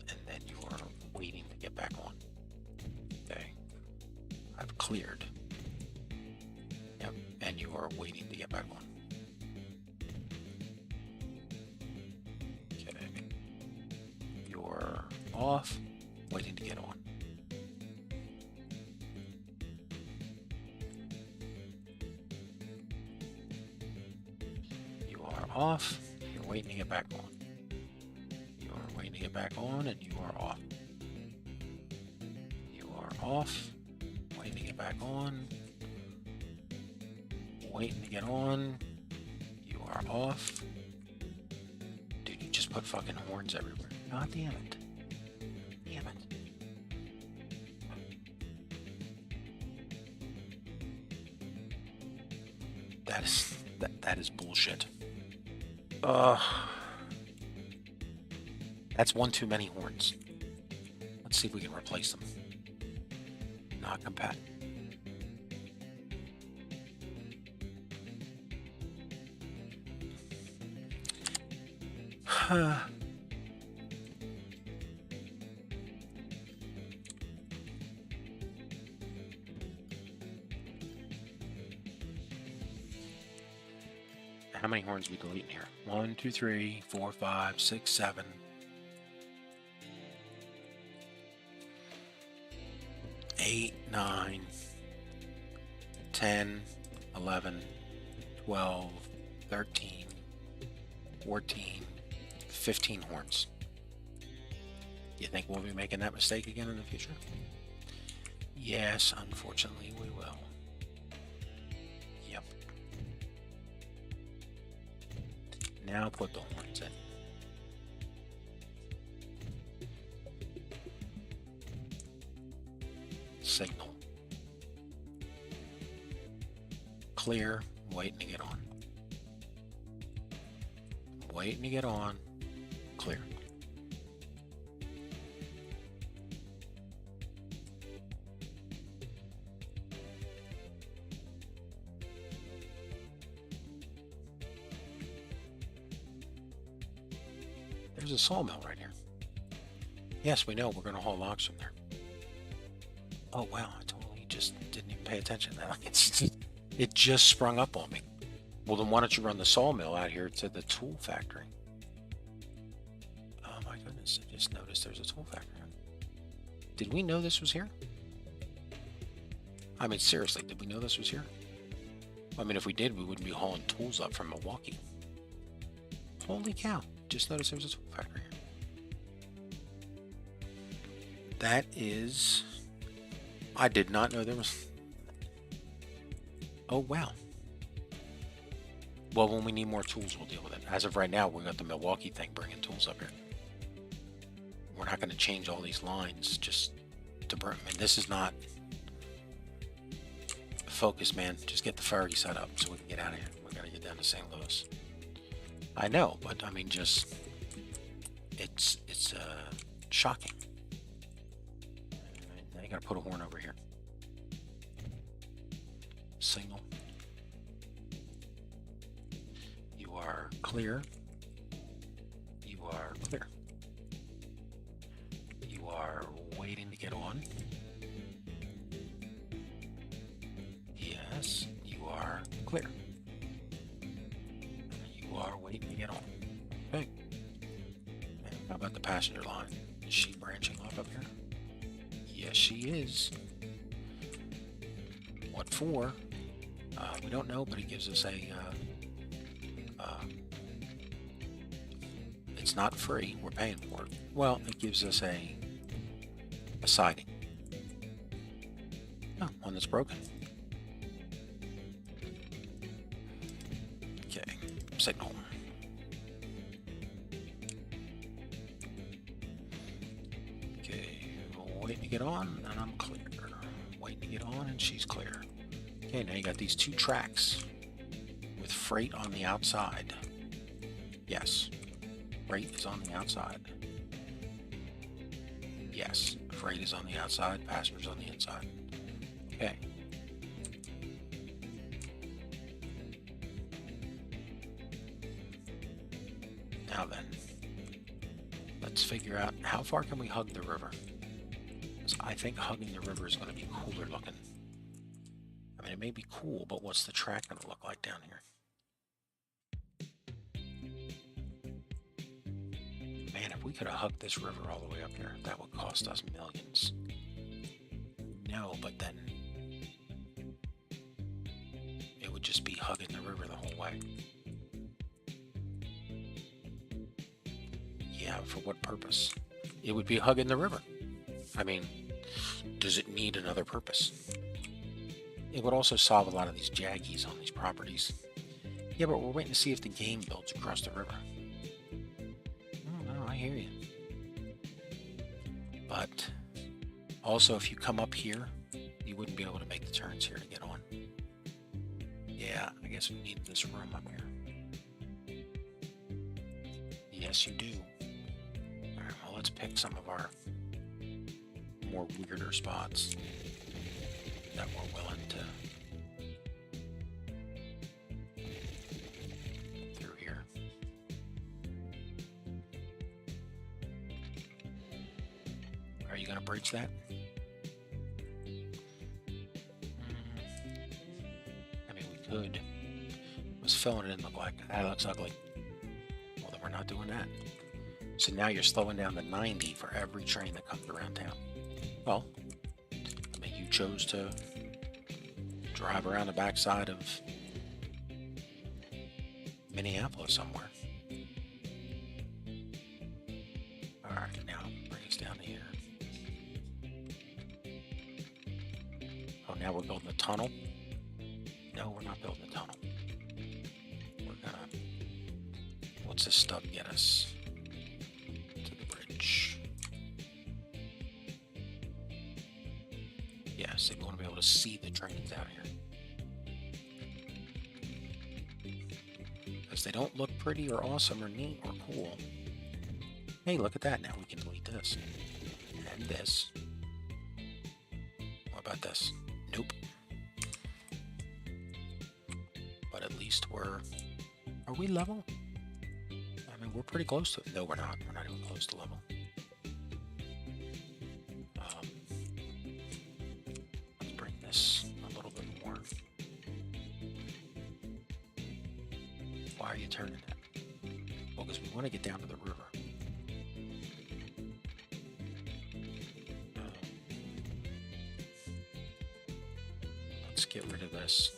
And then you're waiting to get back on. Okay. I've cleared. Yep, and you are waiting to get back on. Okay. You're off, waiting to get on. Off, you're waiting to get back on. You are waiting to get back on, and you are off. You are off, waiting to get back on. Waiting to get on. You are off. Dude, you just put fucking horns everywhere. God damn it. Damn it. That is bullshit. That's one too many horns. Let's see if we can replace them. Not compat. How many horns we deleting here? 1, 2, 3, 4, 5, 6, 7. 8, 9, 10, 11, 12, 13, 14, 15 horns. You think we'll be making that mistake again in the future? Yes, unfortunately we will. Yep. Now put the horns in. Signal. Clear, waiting to get on. Waiting to get on, clear. There's a sawmill right here. Yes, we know we're going to haul logs from there. Oh wow, I totally just didn't even pay attention to that. It just sprung up on me. Well, then why don't you run the sawmill out here to the tool factory? Oh my goodness, I just noticed there's a tool factory. Did we know this was here? I mean, seriously, did we know this was here? I mean, if we did, we wouldn't be hauling tools up from Milwaukee. Holy cow, just noticed there was a tool factory here. That is... I did not know there was... Oh, wow. Well, when we need more tools, we'll deal with it. As of right now, we got the Milwaukee thing bringing tools up here. We're not going to change all these lines just to bring... I mean, this is not... Focus, man. Just get the ferry set up so we can get out of here. We got to get down to St. Louis. I know, but I mean, just... It's shocking. Now you got to put a horn over here. Signal. You are clear. You are clear. You are waiting to get on. Yes, you are clear. You are waiting to get on. Okay. And how about the passenger line? Is she branching off up here? Yes, she is. What for? We don't know, but it gives us a... It's not free. We're paying for it. Well, it gives us a siding. Oh, one that's broken. Okay, signal. Okay, waiting to get on, and I'm clear. Waiting to get on, and she's clear. Okay, now you got these 2 tracks with freight on the outside. Yes, freight is on the outside. Yes, freight is on the outside, passengers on the inside. Okay. Now then, let's figure out how far can we hug the river. Because I think hugging the river is going to be cooler looking. I mean, it may be cool, but what's the track going to look like down here? Man, if we could have hugged this river all the way up here, that would cost us millions. No, but then it would just be hugging the river the whole way. Yeah, for what purpose? It would be hugging the river. I mean, does it need another purpose? It would also solve a lot of these jaggies on these properties. Yeah, but we're waiting to see if the game builds across the river. I hear you. But also, if you come up here, you wouldn't be able to make the turns here to get on. Yeah, I guess we need this room up here. Yes, you do. Alright, well, let's pick some of our more weirder spots that we're willing to through here. Are you going to bridge that? I mean, we could. It was filling it in, look like that looks ugly. Well, then we're not doing that. So now you're slowing down to 90 for every train that comes around town. Well, I mean, you chose to drive around the backside of Minneapolis somewhere. Alright, now bring us down to here. Oh, now we're building a tunnel? No, we're not building a tunnel. We're gonna... What's this stub get us? To the bridge. Yeah, so we want to be able to see the trains out here. Because they don't look pretty or awesome or neat or cool. Hey, look at that. Now we can delete this. And this. What about this? Nope. But at least we're... Are we level? I mean, we're pretty close to it. No, we're not. We're not even close to level. Let's bring this a little bit more. Why are you turning that? Well, because we want to get down to the river. Let's get rid of this.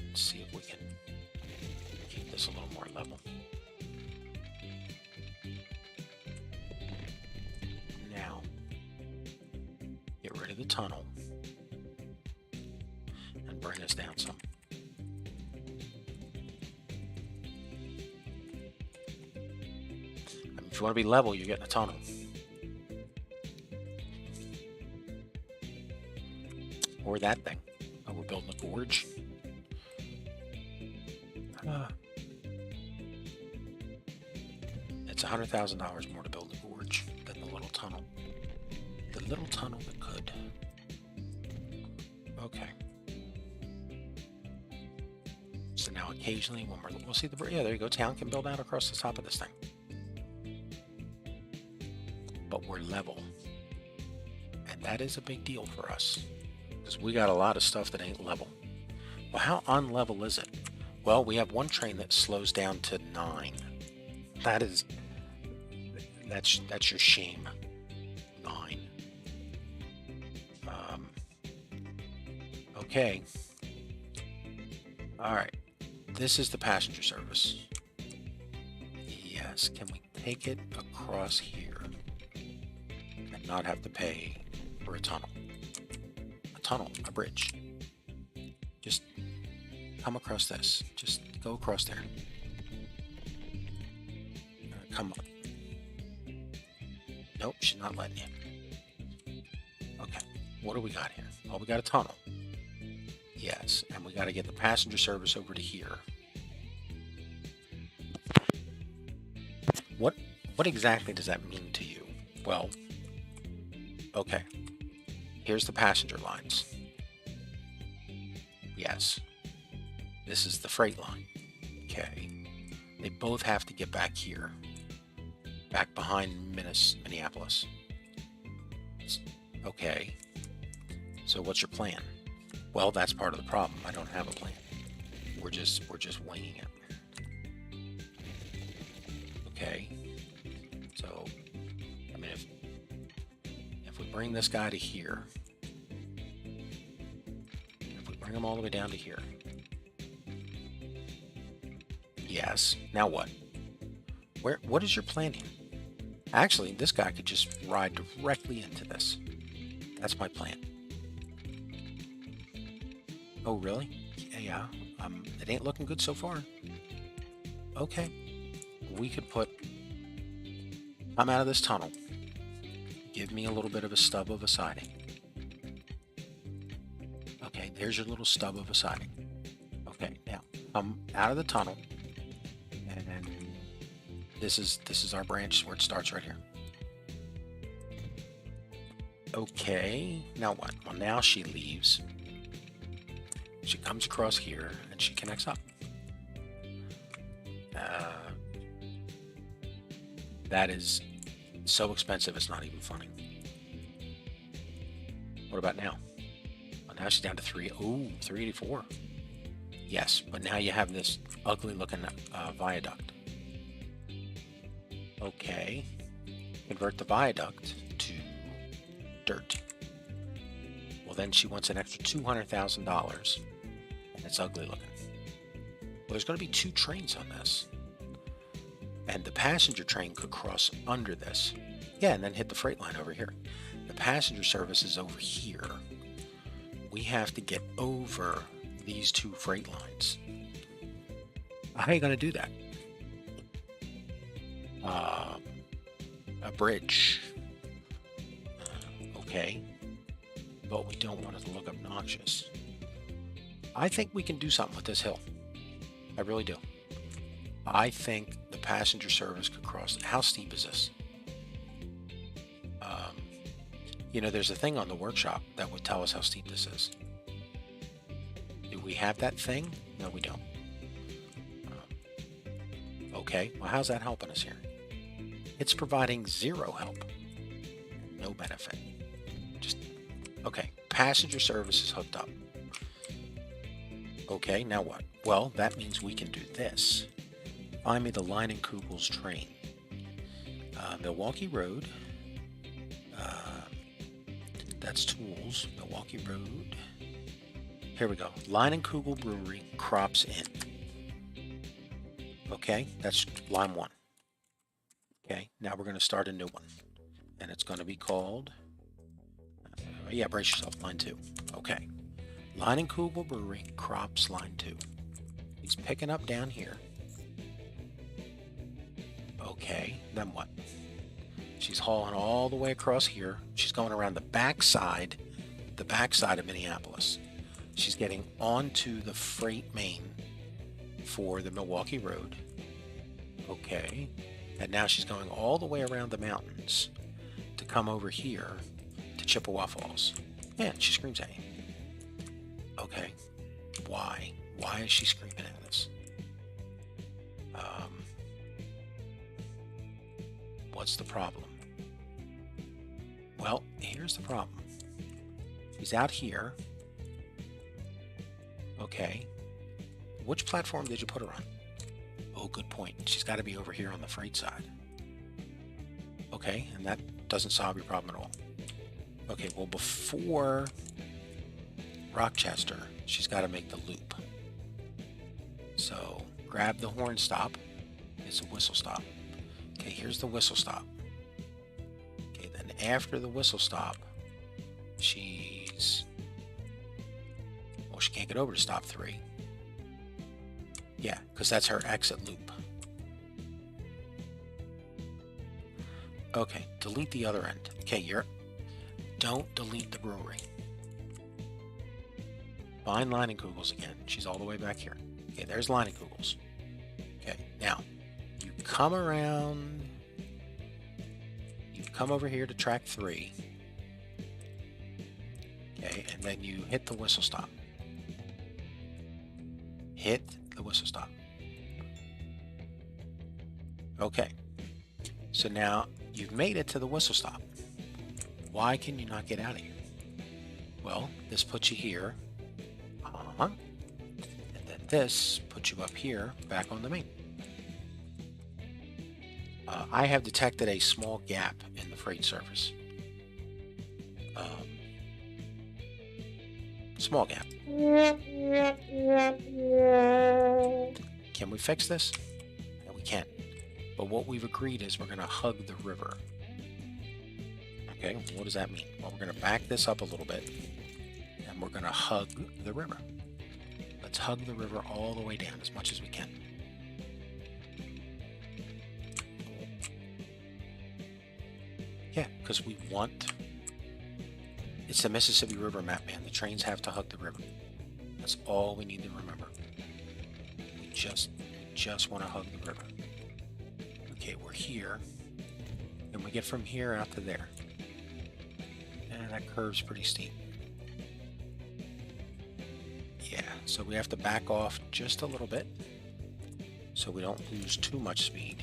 Let's see if we can keep this a little more level. Now, get rid of the tunnel and bring us down some. I mean, if you want to be level, you're getting a tunnel. Or that thing. Oh, we're building a gorge. It's $100,000 more to build a gorge than the little tunnel. The little tunnel that could. Okay. So now occasionally when we'll see the... Yeah, there you go. Town can build out across the top of this thing. But we're level. And that is a big deal for us. Because we got a lot of stuff that ain't level. Well, how unlevel is it? Well, we have one train that slows down to 9. That's your shame. 9. Okay. All right. this is the passenger service. Yes, can we take it across here and not have to pay for a tunnel? A bridge. Just come across this. Just go across there. Come on. Nope, she's not letting you. Okay, what do we got here? Oh, we got a tunnel. Yes, and we got to get the passenger service over to here. What exactly does that mean to you? Well, okay. Here's the passenger lines. Yes. This is the freight line. Okay. They both have to get back here. Back behind Minneapolis. Okay. So what's your plan? Well, that's part of the problem. I don't have a plan. We're just winging it. Okay. So, I mean, if we bring this guy to here, if we bring him all the way down to here, yes. Now what? What is your plan here? Actually, this guy could just ride directly into this. That's my plan. Oh, really? Yeah. It ain't looking good so far. Okay. We could put... I'm out of this tunnel. Give me a little bit of a stub of a siding. Okay, there's your little stub of a siding. Okay, now, I'm out of the tunnel. And this is our branch where it starts right here. Okay, now what? Well, now she leaves. She comes across here and she connects up. That is so expensive it's not even funny. What about now? Well, now she's down to 384. Yes, but now you have this ugly looking viaduct. Okay. Convert the viaduct to dirt. Well, then she wants an extra $200,000, and it's ugly looking. Well, there's going to be 2 trains on this. And the passenger train could cross under this. Yeah, and then hit the freight line over here. The passenger service is over here. We have to get over these 2 freight lines. How are you going to do that? A bridge. Okay. But we don't want it to look obnoxious. I think we can do something with this hill. I really do. I think the passenger service could cross. How steep is this? You know, there's a thing on the workshop that would tell us how steep this is. Do we have that thing? No, we don't. Okay, well, how's that helping us here? It's providing 0 help. No benefit. Just, okay, passenger service is hooked up. Okay, now what? Well, that means we can do this. Find me the Leinenkugel's train. Milwaukee Road. That's tools. Milwaukee Road. Here we go. Leinenkugel Brewery, Crops Inn. Okay, that's line 1. Okay, now we're going to start a new one. And it's going to be called... yeah, brace yourself, line 2. Okay. Leinenkugel Brewery, Crops, line 2. He's picking up down here. Okay, then what? She's hauling all the way across here. She's going around the backside of Minneapolis. She's getting onto the freight main for the Milwaukee Road. Okay, and now she's going all the way around the mountains to come over here to Chippewa Falls. Yeah, and she screams at you. Okay, why? Why is she screaming at us? What's the problem? Well, here's the problem. He's out here. Okay. Which platform did you put her on? Oh, good point. She's got to be over here on the freight side. Okay, and that doesn't solve your problem at all. Okay, well, before Rochester, she's got to make the loop. So grab the horn stop. It's a whistle stop. Okay, here's the whistle stop. Okay, then after the whistle stop, she can't get over to stop 3. Yeah, because that's her exit loop. Okay, delete the other end. Okay, don't delete the brewery. Find Leinenkugels again. She's all the way back here. Okay, there's Leinenkugels. Okay, now you come around. You come over here to track 3. Okay, and then you hit the whistle stop. Hit the whistle stop. Okay, so now you've made it to the whistle stop. Why can you not get out of here? Well, this puts you here. And then this puts you up here, back on the main. I have detected a small gap in the freight service. Small gap. Can we fix this? No, we can't. But what we've agreed is we're going to hug the river. Okay, what does that mean? Well, we're going to back this up a little bit, and we're going to hug the river. Let's hug the river all the way down as much as we can. Yeah, because we want... It's the Mississippi River map, man. The trains have to hug the river. That's all we need to remember. We just want to hug the river. Okay, we're here. And we get from here out to there. And that curve's pretty steep. Yeah, so we have to back off just a little bit so we don't lose too much speed.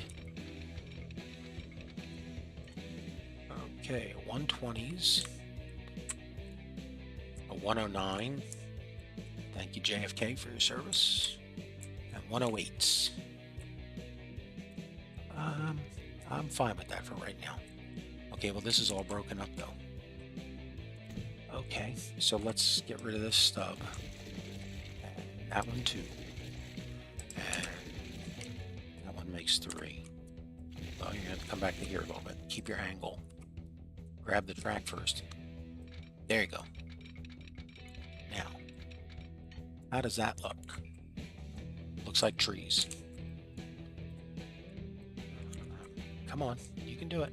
Okay, 120s. A 109. Thank you, JFK, for your service. And 108s. I'm fine with that for right now. Okay, well, this is all broken up, though. Okay, so let's get rid of this stub. And that one, too. And that one makes 3. Well, you're going to have to come back to here a little bit. Keep your angle. Grab the track first. There you go. Now, how does that look? Looks like trees. Come on, you can do it.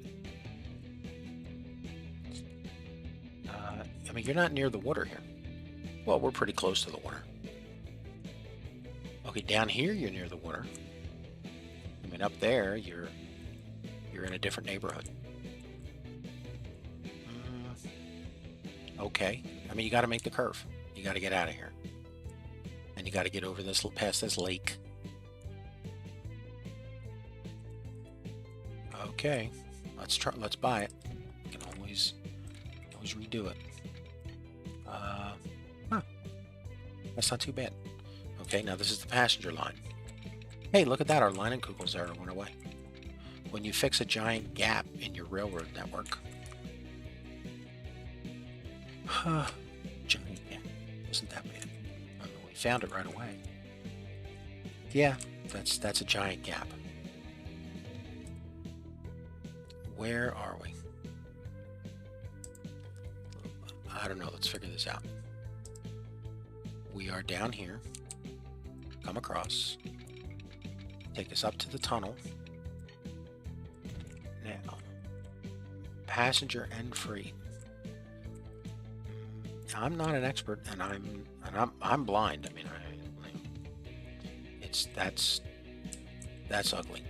I mean, you're not near the water here. Well, we're pretty close to the water. Okay, down here you're near the water. I mean, up there you're in a different neighborhood. Okay, I mean, you got to make the curve. You got to get out of here, and you got to get over this, past this lake. Okay, let's try. Let's buy it. We can always redo it. That's not too bad. Okay, now this is the passenger line. Hey, look at that. Our Leinenkugels error went away. When you fix a giant gap in your railroad network. Giant gap. Wasn't that bad. We found it right away. Yeah, that's a giant gap. Where are we? I don't know. Let's figure this out. We are down here. Come across. Take us up to the tunnel. Now, passenger and freight. I'm not an expert, and I'm blind. I mean, that's ugly.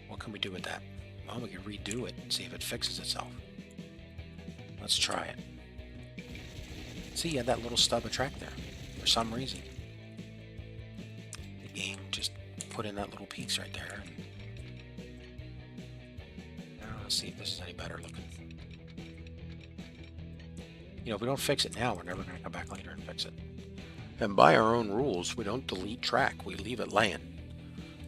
What can we do with that? Well, we can redo it and see if it fixes itself. Let's try it. See, you had that little stub of track there for some reason. The game just put in that little piece right there. Now let's see if this is any better looking. You know, if we don't fix it now, we're never going to come back later and fix it. And by our own rules, we don't delete track. We leave it laying.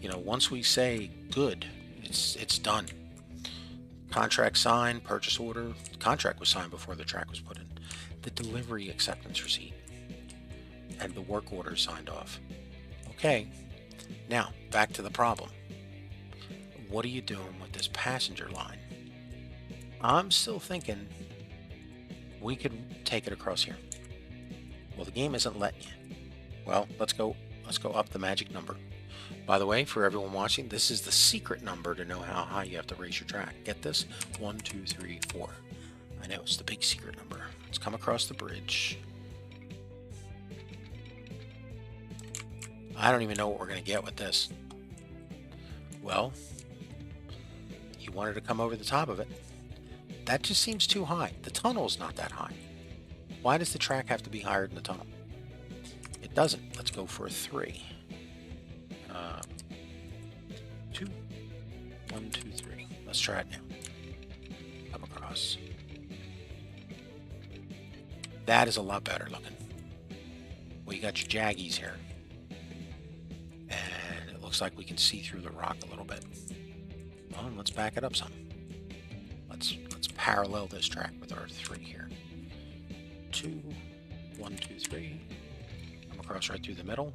You know, once we say good, it's done. Contract signed, purchase order. The contract was signed before the track was put in. The delivery acceptance receipt. and the work order signed off. Okay, now back to the problem. What are you doing with this passenger line? I'm still thinking we could take it across here. Well, the game isn't letting you. Well, let's go up the magic number. By the way, for everyone watching, this is the secret number to know how high you have to raise your track. Get this? 1, 2, 3, 4. I know, it's the big secret number. Let's come across the bridge. I don't even know what we're going to get with this. Well, you wanted to come over the top of it. That just seems too high. The tunnel's not that high. Why does the track have to be higher than the tunnel? It doesn't. Let's go for a 3. 2. 1, 2, 3. Let's try it now. Come across. That is a lot better looking. Well, you got your jaggies here. And it looks like we can see through the rock a little bit. Well, let's back it up some. Let's parallel this track with our 3 here. 2, 1, 2, 3. Come across right through the middle.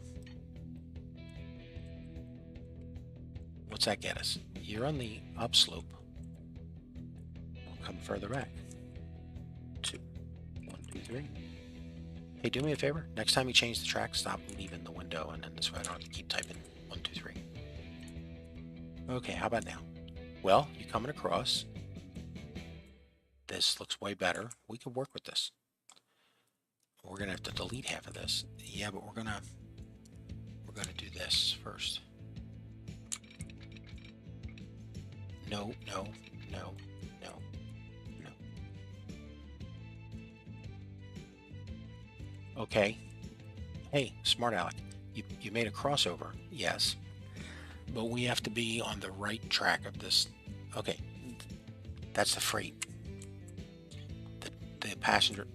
What's that get us? You're on the upslope. We'll come further back. 2, 1, 2, 3. Hey, do me a favor. Next time you change the track, stop leaving the window, and then this way I don't have to keep typing 1, 2, 3. Okay, how about now? Well, you're coming across. This looks way better. We could work with this. We're gonna have to delete half of this. Yeah, but we're gonna do this first. No, no, no, no, no. Okay. Hey, smart Alec. You made a crossover, yes. But we have to be on the right track of this. Okay. That's the freight. The passenger.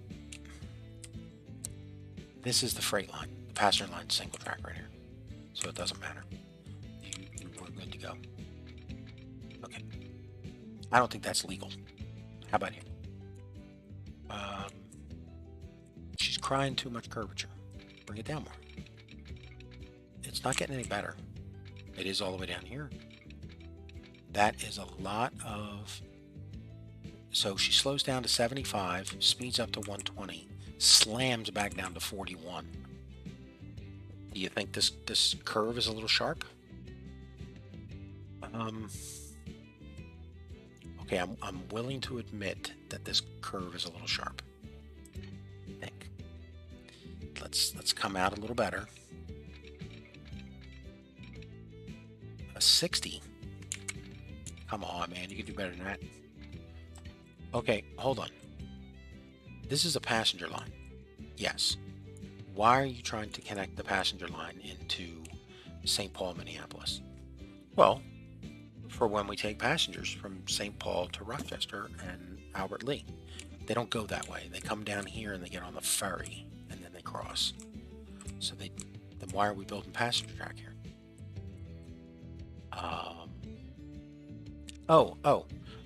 This is the freight line. The passenger line single track right here. So it doesn't matter. We're good to go. Okay. I don't think that's legal. How about here? She's crying too much curvature. Bring it down more. It's not getting any better. It is all the way down here. That is a lot of... So she slows down to 75, speeds up to 120, slams back down to 41. Do you think this curve is a little sharp? Okay, I'm willing to admit that this curve is a little sharp. I think. Let's come out a little better. A 60. Come on, man, you can do better than that. Okay, hold on. This is a passenger line. Yes. Why are you trying to connect the passenger line into St. Paul, Minneapolis? Well, for when we take passengers from St. Paul to Rochester and Albert Lee. They don't go that way. They come down here and they get on the ferry and then they cross. So then why are we building passenger track here?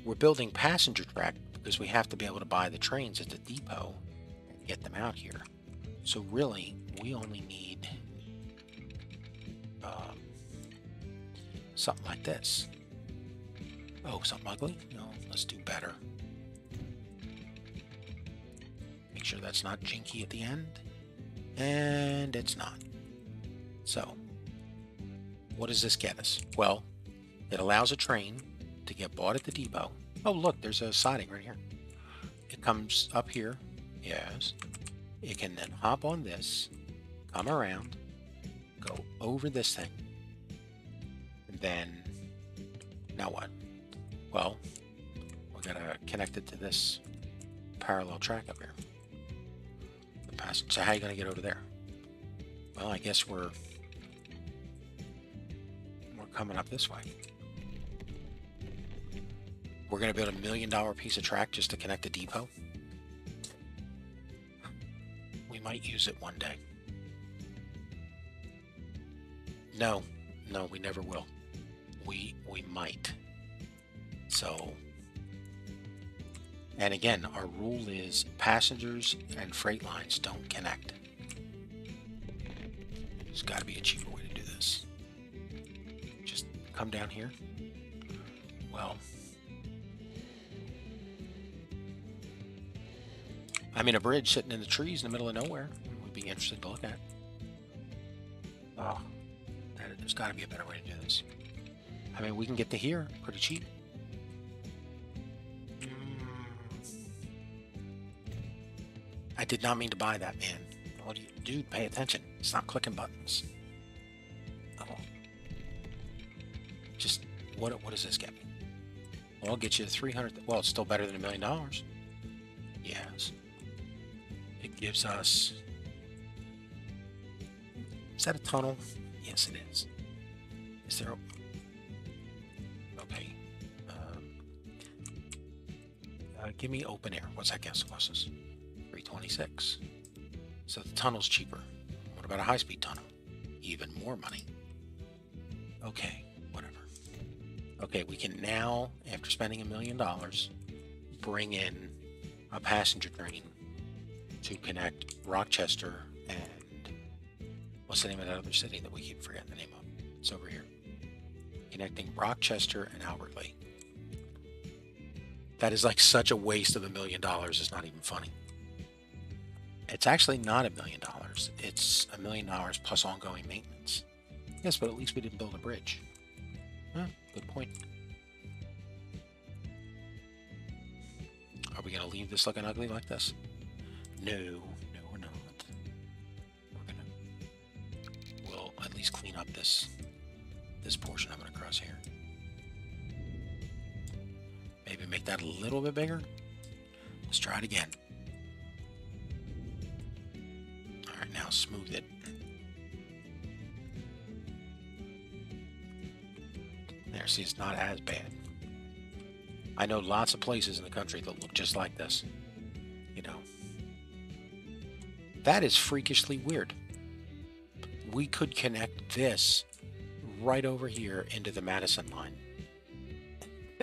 We're building passenger track because we have to be able to buy the trains at the depot and get them out here. So really, we only need something like this. Oh, something ugly? No, let's do better. Make sure that's not jinky at the end. And it's not. So, what does this get us? Well, it allows a train to get bought at the depot. Oh, look, there's a siding right here. It comes up here. Yes. It can then hop on this, come around, go over this thing, and then, now what? Well, we're going to connect it to this parallel track up here. So how are you going to get over there? Well, I guess we're coming up this way. We're going to build $1 million piece of track just to connect the depot. We might use it one day. No, we never will. We might. So, and again, our rule is passengers and freight lines don't connect. There's got to be a cheaper way to do this. Just come down here. Well, I mean, a bridge sitting in the trees in the middle of nowhere would be interesting to look at. Oh, there's got to be a better way to do this. I mean, we can get to here pretty cheap. I did not mean to buy that, man. What do you do? Pay attention. Stop clicking buttons. Oh. Just, what does this get me? Well, I'll get you 300. Well, it's still better than $1 million. Yes. It gives us... Is that a tunnel? Yes, it is. Is there... Okay. Give me open air. What's that gas cost us? 326. So the tunnel's cheaper. What about a high-speed tunnel? Even more money. Okay, whatever. Okay, we can now, after spending $1 million, bring in a passenger train to connect Rochester and what's the name of that other city that we keep forgetting the name of? It's over here. Connecting Rochester and Albert Lake. That is like such a waste of $1 million. It's not even funny. It's actually not $1 million. It's $1 million plus ongoing maintenance. Yes, but at least we didn't build a bridge. Huh, good point. Are we going to leave this looking ugly like this? No, we're not. We'll at least clean up this portion of it across here. Maybe make that a little bit bigger. Let's try it again. Alright, now smooth it. There, see, it's not as bad. I know lots of places in the country that look just like this. You know. That is freakishly weird. We could connect this right over here into the Madison line.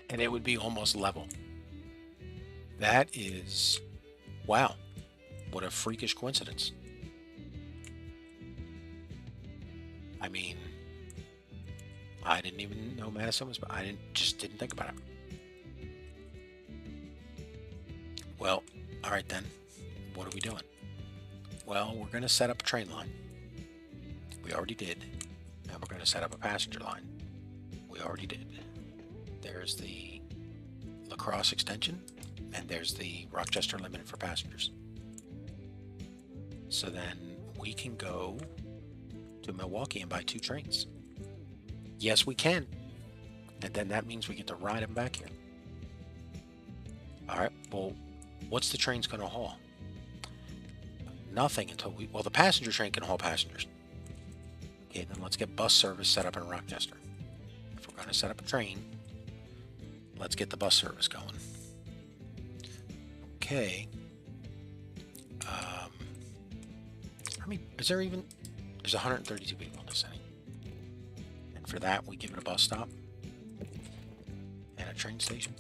And it would be almost level. That is... Wow. What a freakish coincidence. I mean... I didn't even know Madison was... I just didn't think about it. Well, alright then. What are we doing? Well, we're going to set up a train line. We already did. Now we're going to set up a passenger line. We already did. There's the La Crosse extension, and there's the Rochester Limited for passengers. So then we can go to Milwaukee and buy 2 trains. Yes, we can. And then that means we get to ride them back here. All right, well, what's the train's going to haul? Nothing until we... Well, the passenger train can haul passengers. Okay, then let's get bus service set up in Rochester. If we're going to set up a train, let's get the bus service going. Okay. I mean, is there even... There's 132 people in this city. And for that, we give it a bus stop. And a train station.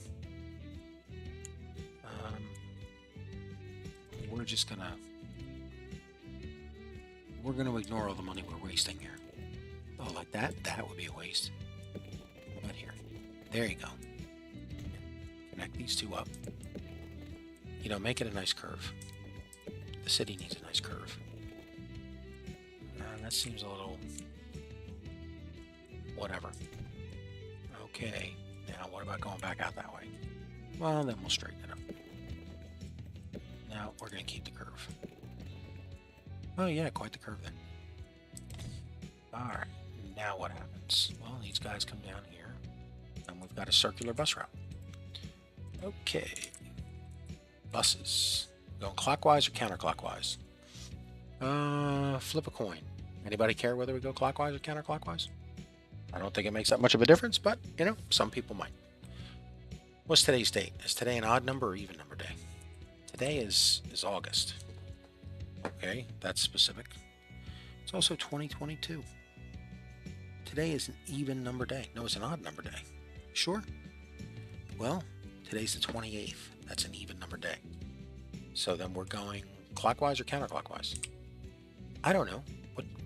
We're just gonna... We're gonna ignore all the money we're wasting here. Oh, like that? That would be a waste. What about here? There you go. Connect these 2 up. You know, make it a nice curve. The city needs a nice curve. That seems a little... Whatever. Okay. Now, what about going back out that way? Well, then we'll straighten it up. Now, we're going to keep the curve. Oh, yeah, quite the curve then. Alright. Now what happens? Well, these guys come down here. And we've got a circular bus route. Okay. Buses. Going clockwise or counterclockwise? Flip a coin. Anybody care whether we go clockwise or counterclockwise? I don't think it makes that much of a difference, but, you know, some people might. What's today's date? Is today an odd number or even number day? Today is August. Okay, that's specific. It's also 2022. Today is an even number day. No, it's an odd number day. Sure? Well, today's the 28th. That's an even number day. So then we're going clockwise or counterclockwise? I don't know.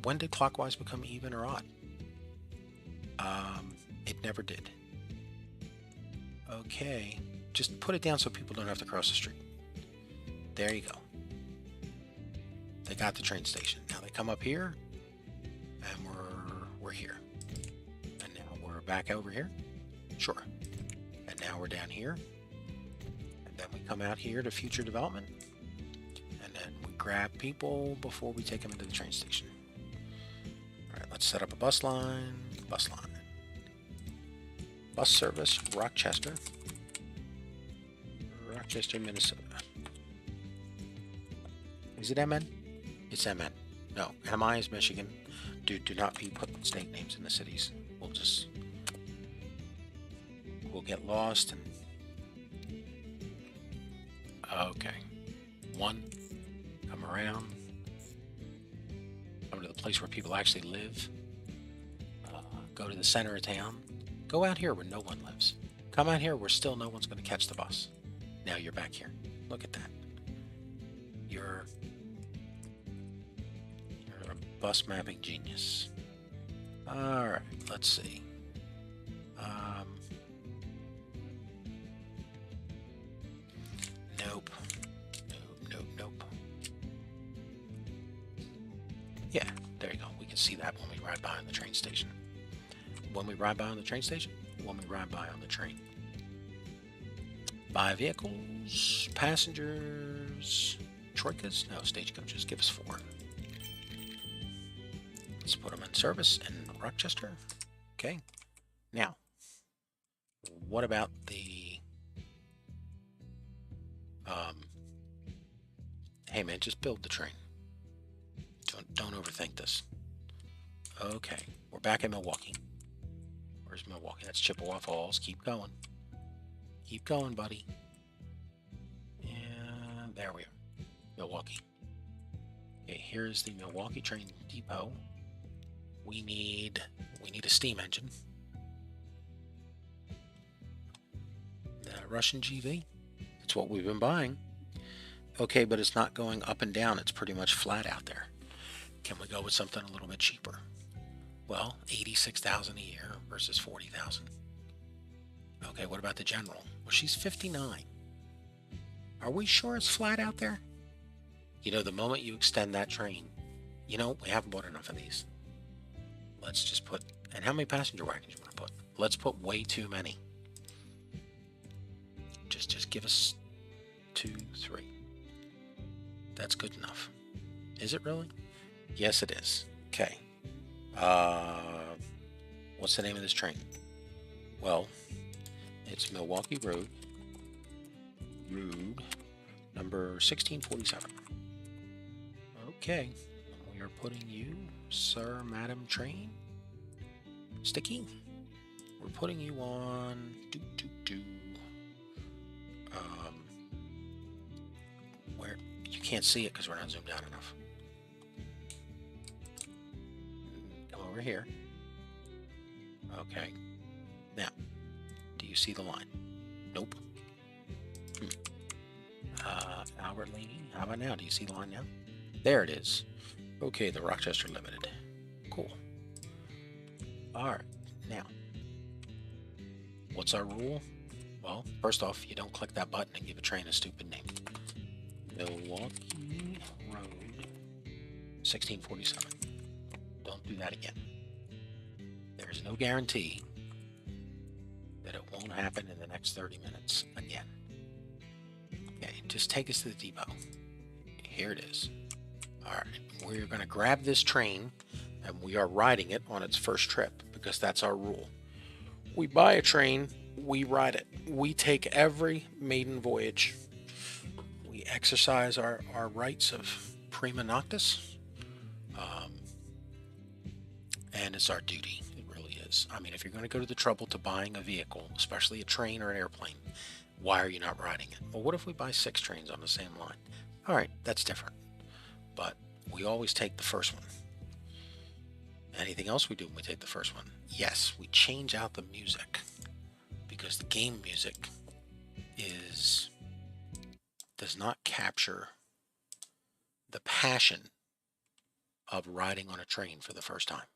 when did clockwise become even or odd? It never did. Okay, just put it down so people don't have to cross the street. There you go. They got the train station. Now they come up here, and we're here. And now we're back over here. Sure. And now we're down here. And then we come out here to future development. And then we grab people before we take them into the train station. All right, let's set up a bus line. Bus line. Bus service, Rochester. Rochester, Minnesota. Is it MN? It's MN. No, MI is Michigan. Dude, do not be putting state names in the cities. We'll get lost and... Okay. One. Come around. Come to the place where people actually live. Go to the center of town. Go out here where no one lives. Come out here where still no one's going to catch the bus. Now you're back here. Look at that. You're a bus mapping genius. Alright, let's see. Nope. Nope. Yeah, there you go. We can see that when we ride by on the train station. When we ride by on the train station, when we ride by on the train. Buy vehicles, passengers, troikas, no, stagecoaches, give us 4. Let's put them in service in Rochester. Okay. Now, what about the... hey man, just build the train. Don't overthink this. Okay, we're back in Milwaukee. Where's Milwaukee? That's Chippewa Falls. Keep going. Keep going, buddy. And there we are. Milwaukee. Okay, here's the Milwaukee train depot. We need a steam engine. The Russian GV. It's what we've been buying. Okay, but it's not going up and down. It's pretty much flat out there. Can we go with something a little bit cheaper? Well, $86,000 a year versus $40,000. Okay, what about the General? Well, she's 59. Are we sure it's flat out there? You know, the moment you extend that train, you know, we haven't bought enough of these. Let's just put, and how many passenger wagons you want to put? Let's put way too many. Just give us 2, 3. That's good enough. Is it really? Yes, it is. Okay. What's the name of this train? Well, it's Milwaukee Road number 1647. Okay, we are putting you, sir, madam train, Sticky. We're putting you on where you can't see it because we're not zoomed out enough. Come over here. Okay. Now, do you see the line? Nope. Albert Laney, how about now? Do you see the line now? There it is. Okay, the Rochester Limited. Cool. Alright, now, what's our rule? Well, first off, you don't click that button and give a train a stupid name. Milwaukee Road 1647. Don't do that again. There's no guarantee that it won't happen in the next 30 minutes again. Okay, just take us to the depot. Here it is. Alright, we're going to grab this train and we are riding it on its first trip because that's our rule. We buy a train, we ride it. We take every maiden voyage. We exercise our rights of prima noctis. And it's our duty. It really is. I mean, if you're going to go to the trouble to buying a vehicle, especially a train or an airplane, why are you not riding it? Well, what if we buy 6 trains on the same line? All right, that's different. But we always take the first one. Anything else we do when we take the first one? Yes, we change out the music because the game music does not capture the passion of riding on a train for the first time.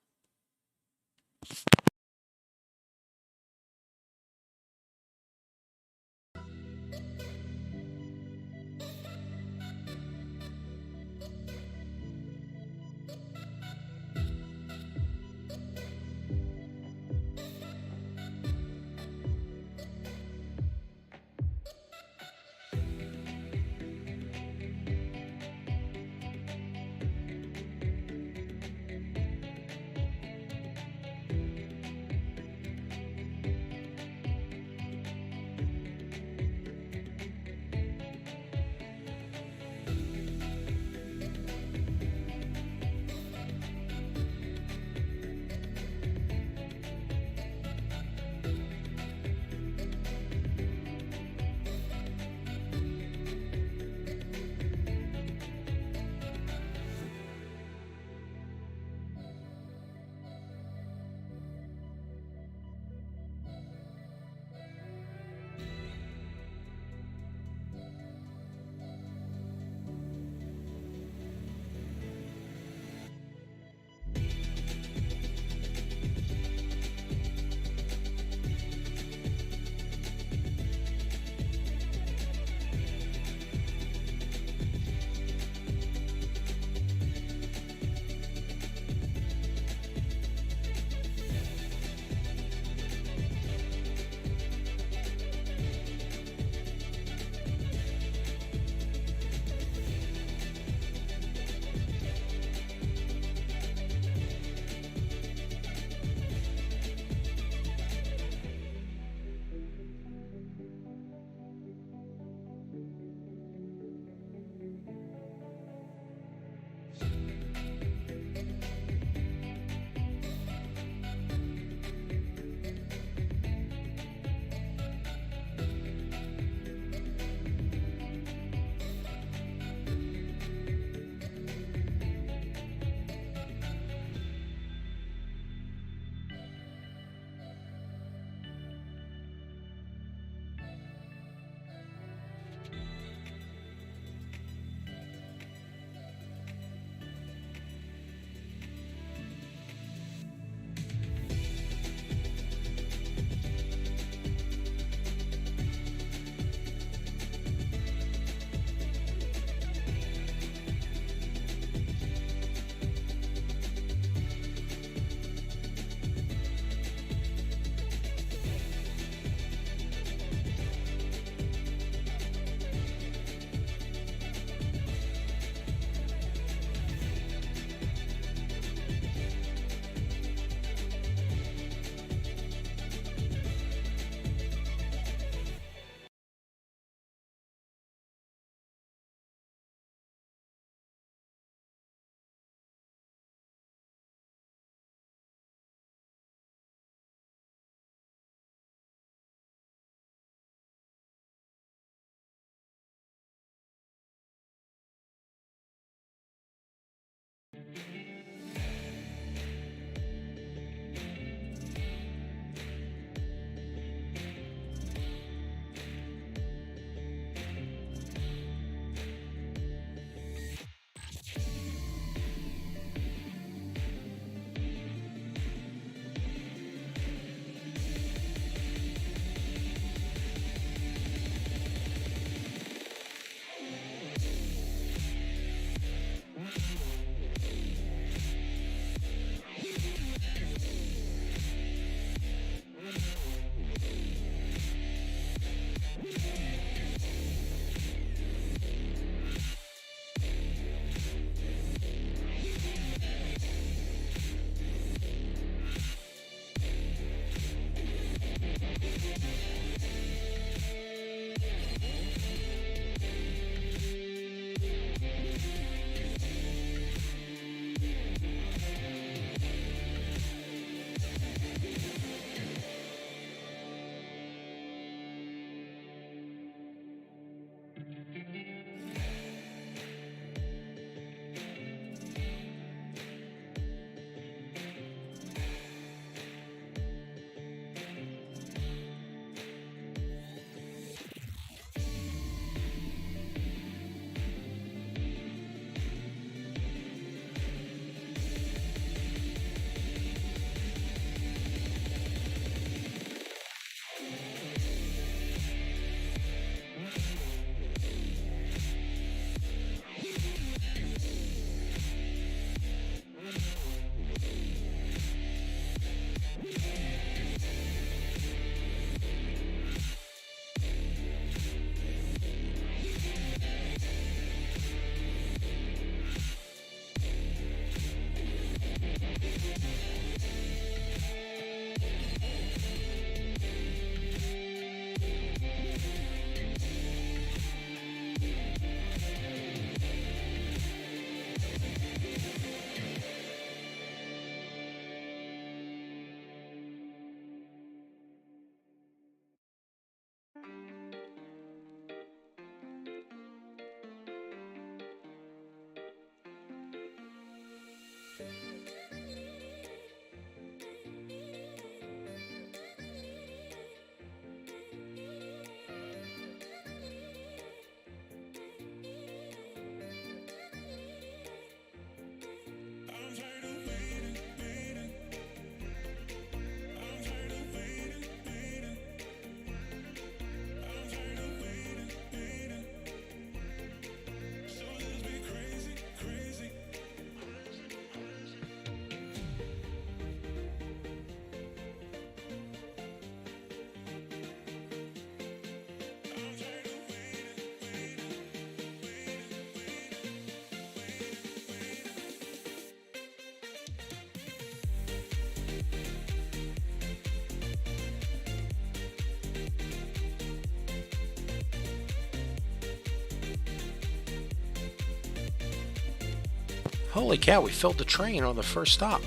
Holy cow, we filled the train on the first stop.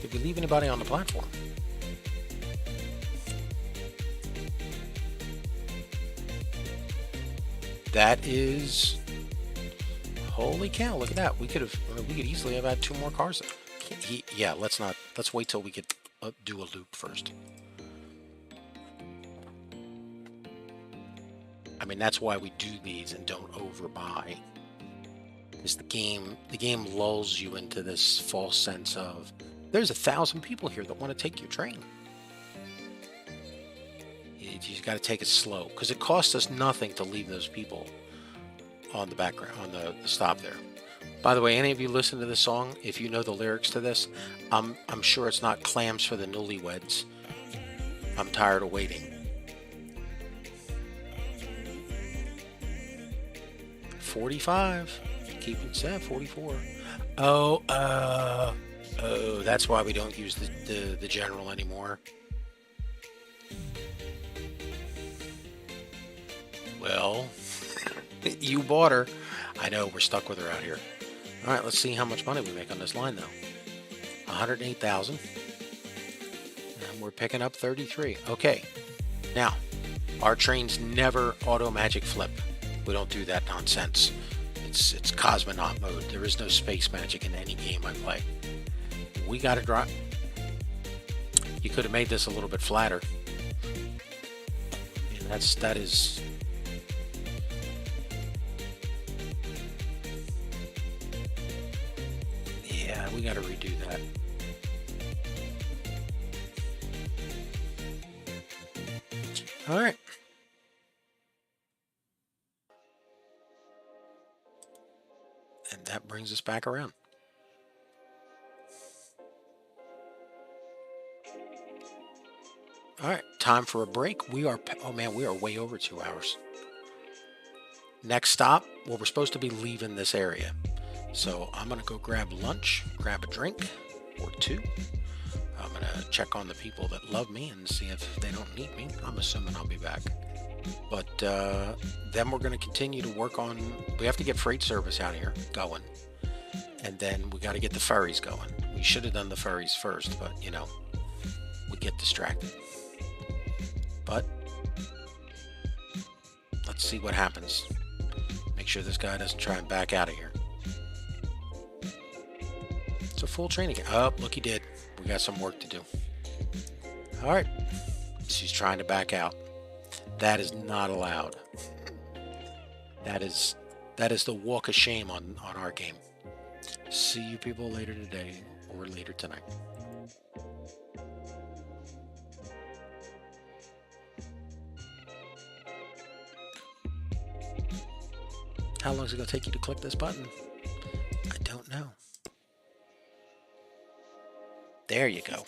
Did we leave anybody on the platform? That is... Holy cow, look at that. We could easily have had 2 more cars. Yeah, let's wait till we could do a loop first. I mean, that's why we do these and don't overbuy. Is the game lulls you into this false sense of there's 1,000 people here that want to take your train. You just got to take it slow because it costs us nothing to leave those people on the background, on the stop there. By the way, any of you listen to this song, if you know the lyrics to this, I'm sure it's not clams for the newlyweds. I'm tired of waiting. 45. Keep it set. 44. Oh, that's why we don't use the general anymore. Well, you bought her. I know, we're stuck with her out here. All right, let's see how much money we make on this line, though. 108,000. And we're picking up 33. Okay. Now, our trains never auto magic flip. We don't do that nonsense. It's cosmonaut mode. There is no space magic in any game I play. We got to drop. You could have made this a little bit flatter. And that is. Yeah, we got to redo that. All right. And that brings us back around. All right, time for a break. We are way over 2 hours. Next stop, well, we're supposed to be leaving this area. So I'm going to go grab lunch, grab a drink or 2. I'm going to check on the people that love me and see if they don't need me. I'm assuming I'll be back. But then we're going to continue to work on, we have to get freight service out here going. And then we got to get the ferries going. We should have done the ferries first, but you know, we get distracted. But let's see what happens. Make sure this guy doesn't try and back out of here. It's a full train again. Oh, look, he did. We got some work to do. All right. She's trying to back out. That is not allowed. That is the walk of shame on our game. See you people later today or later tonight. How long is it going to take you to click this button? I don't know. There you go.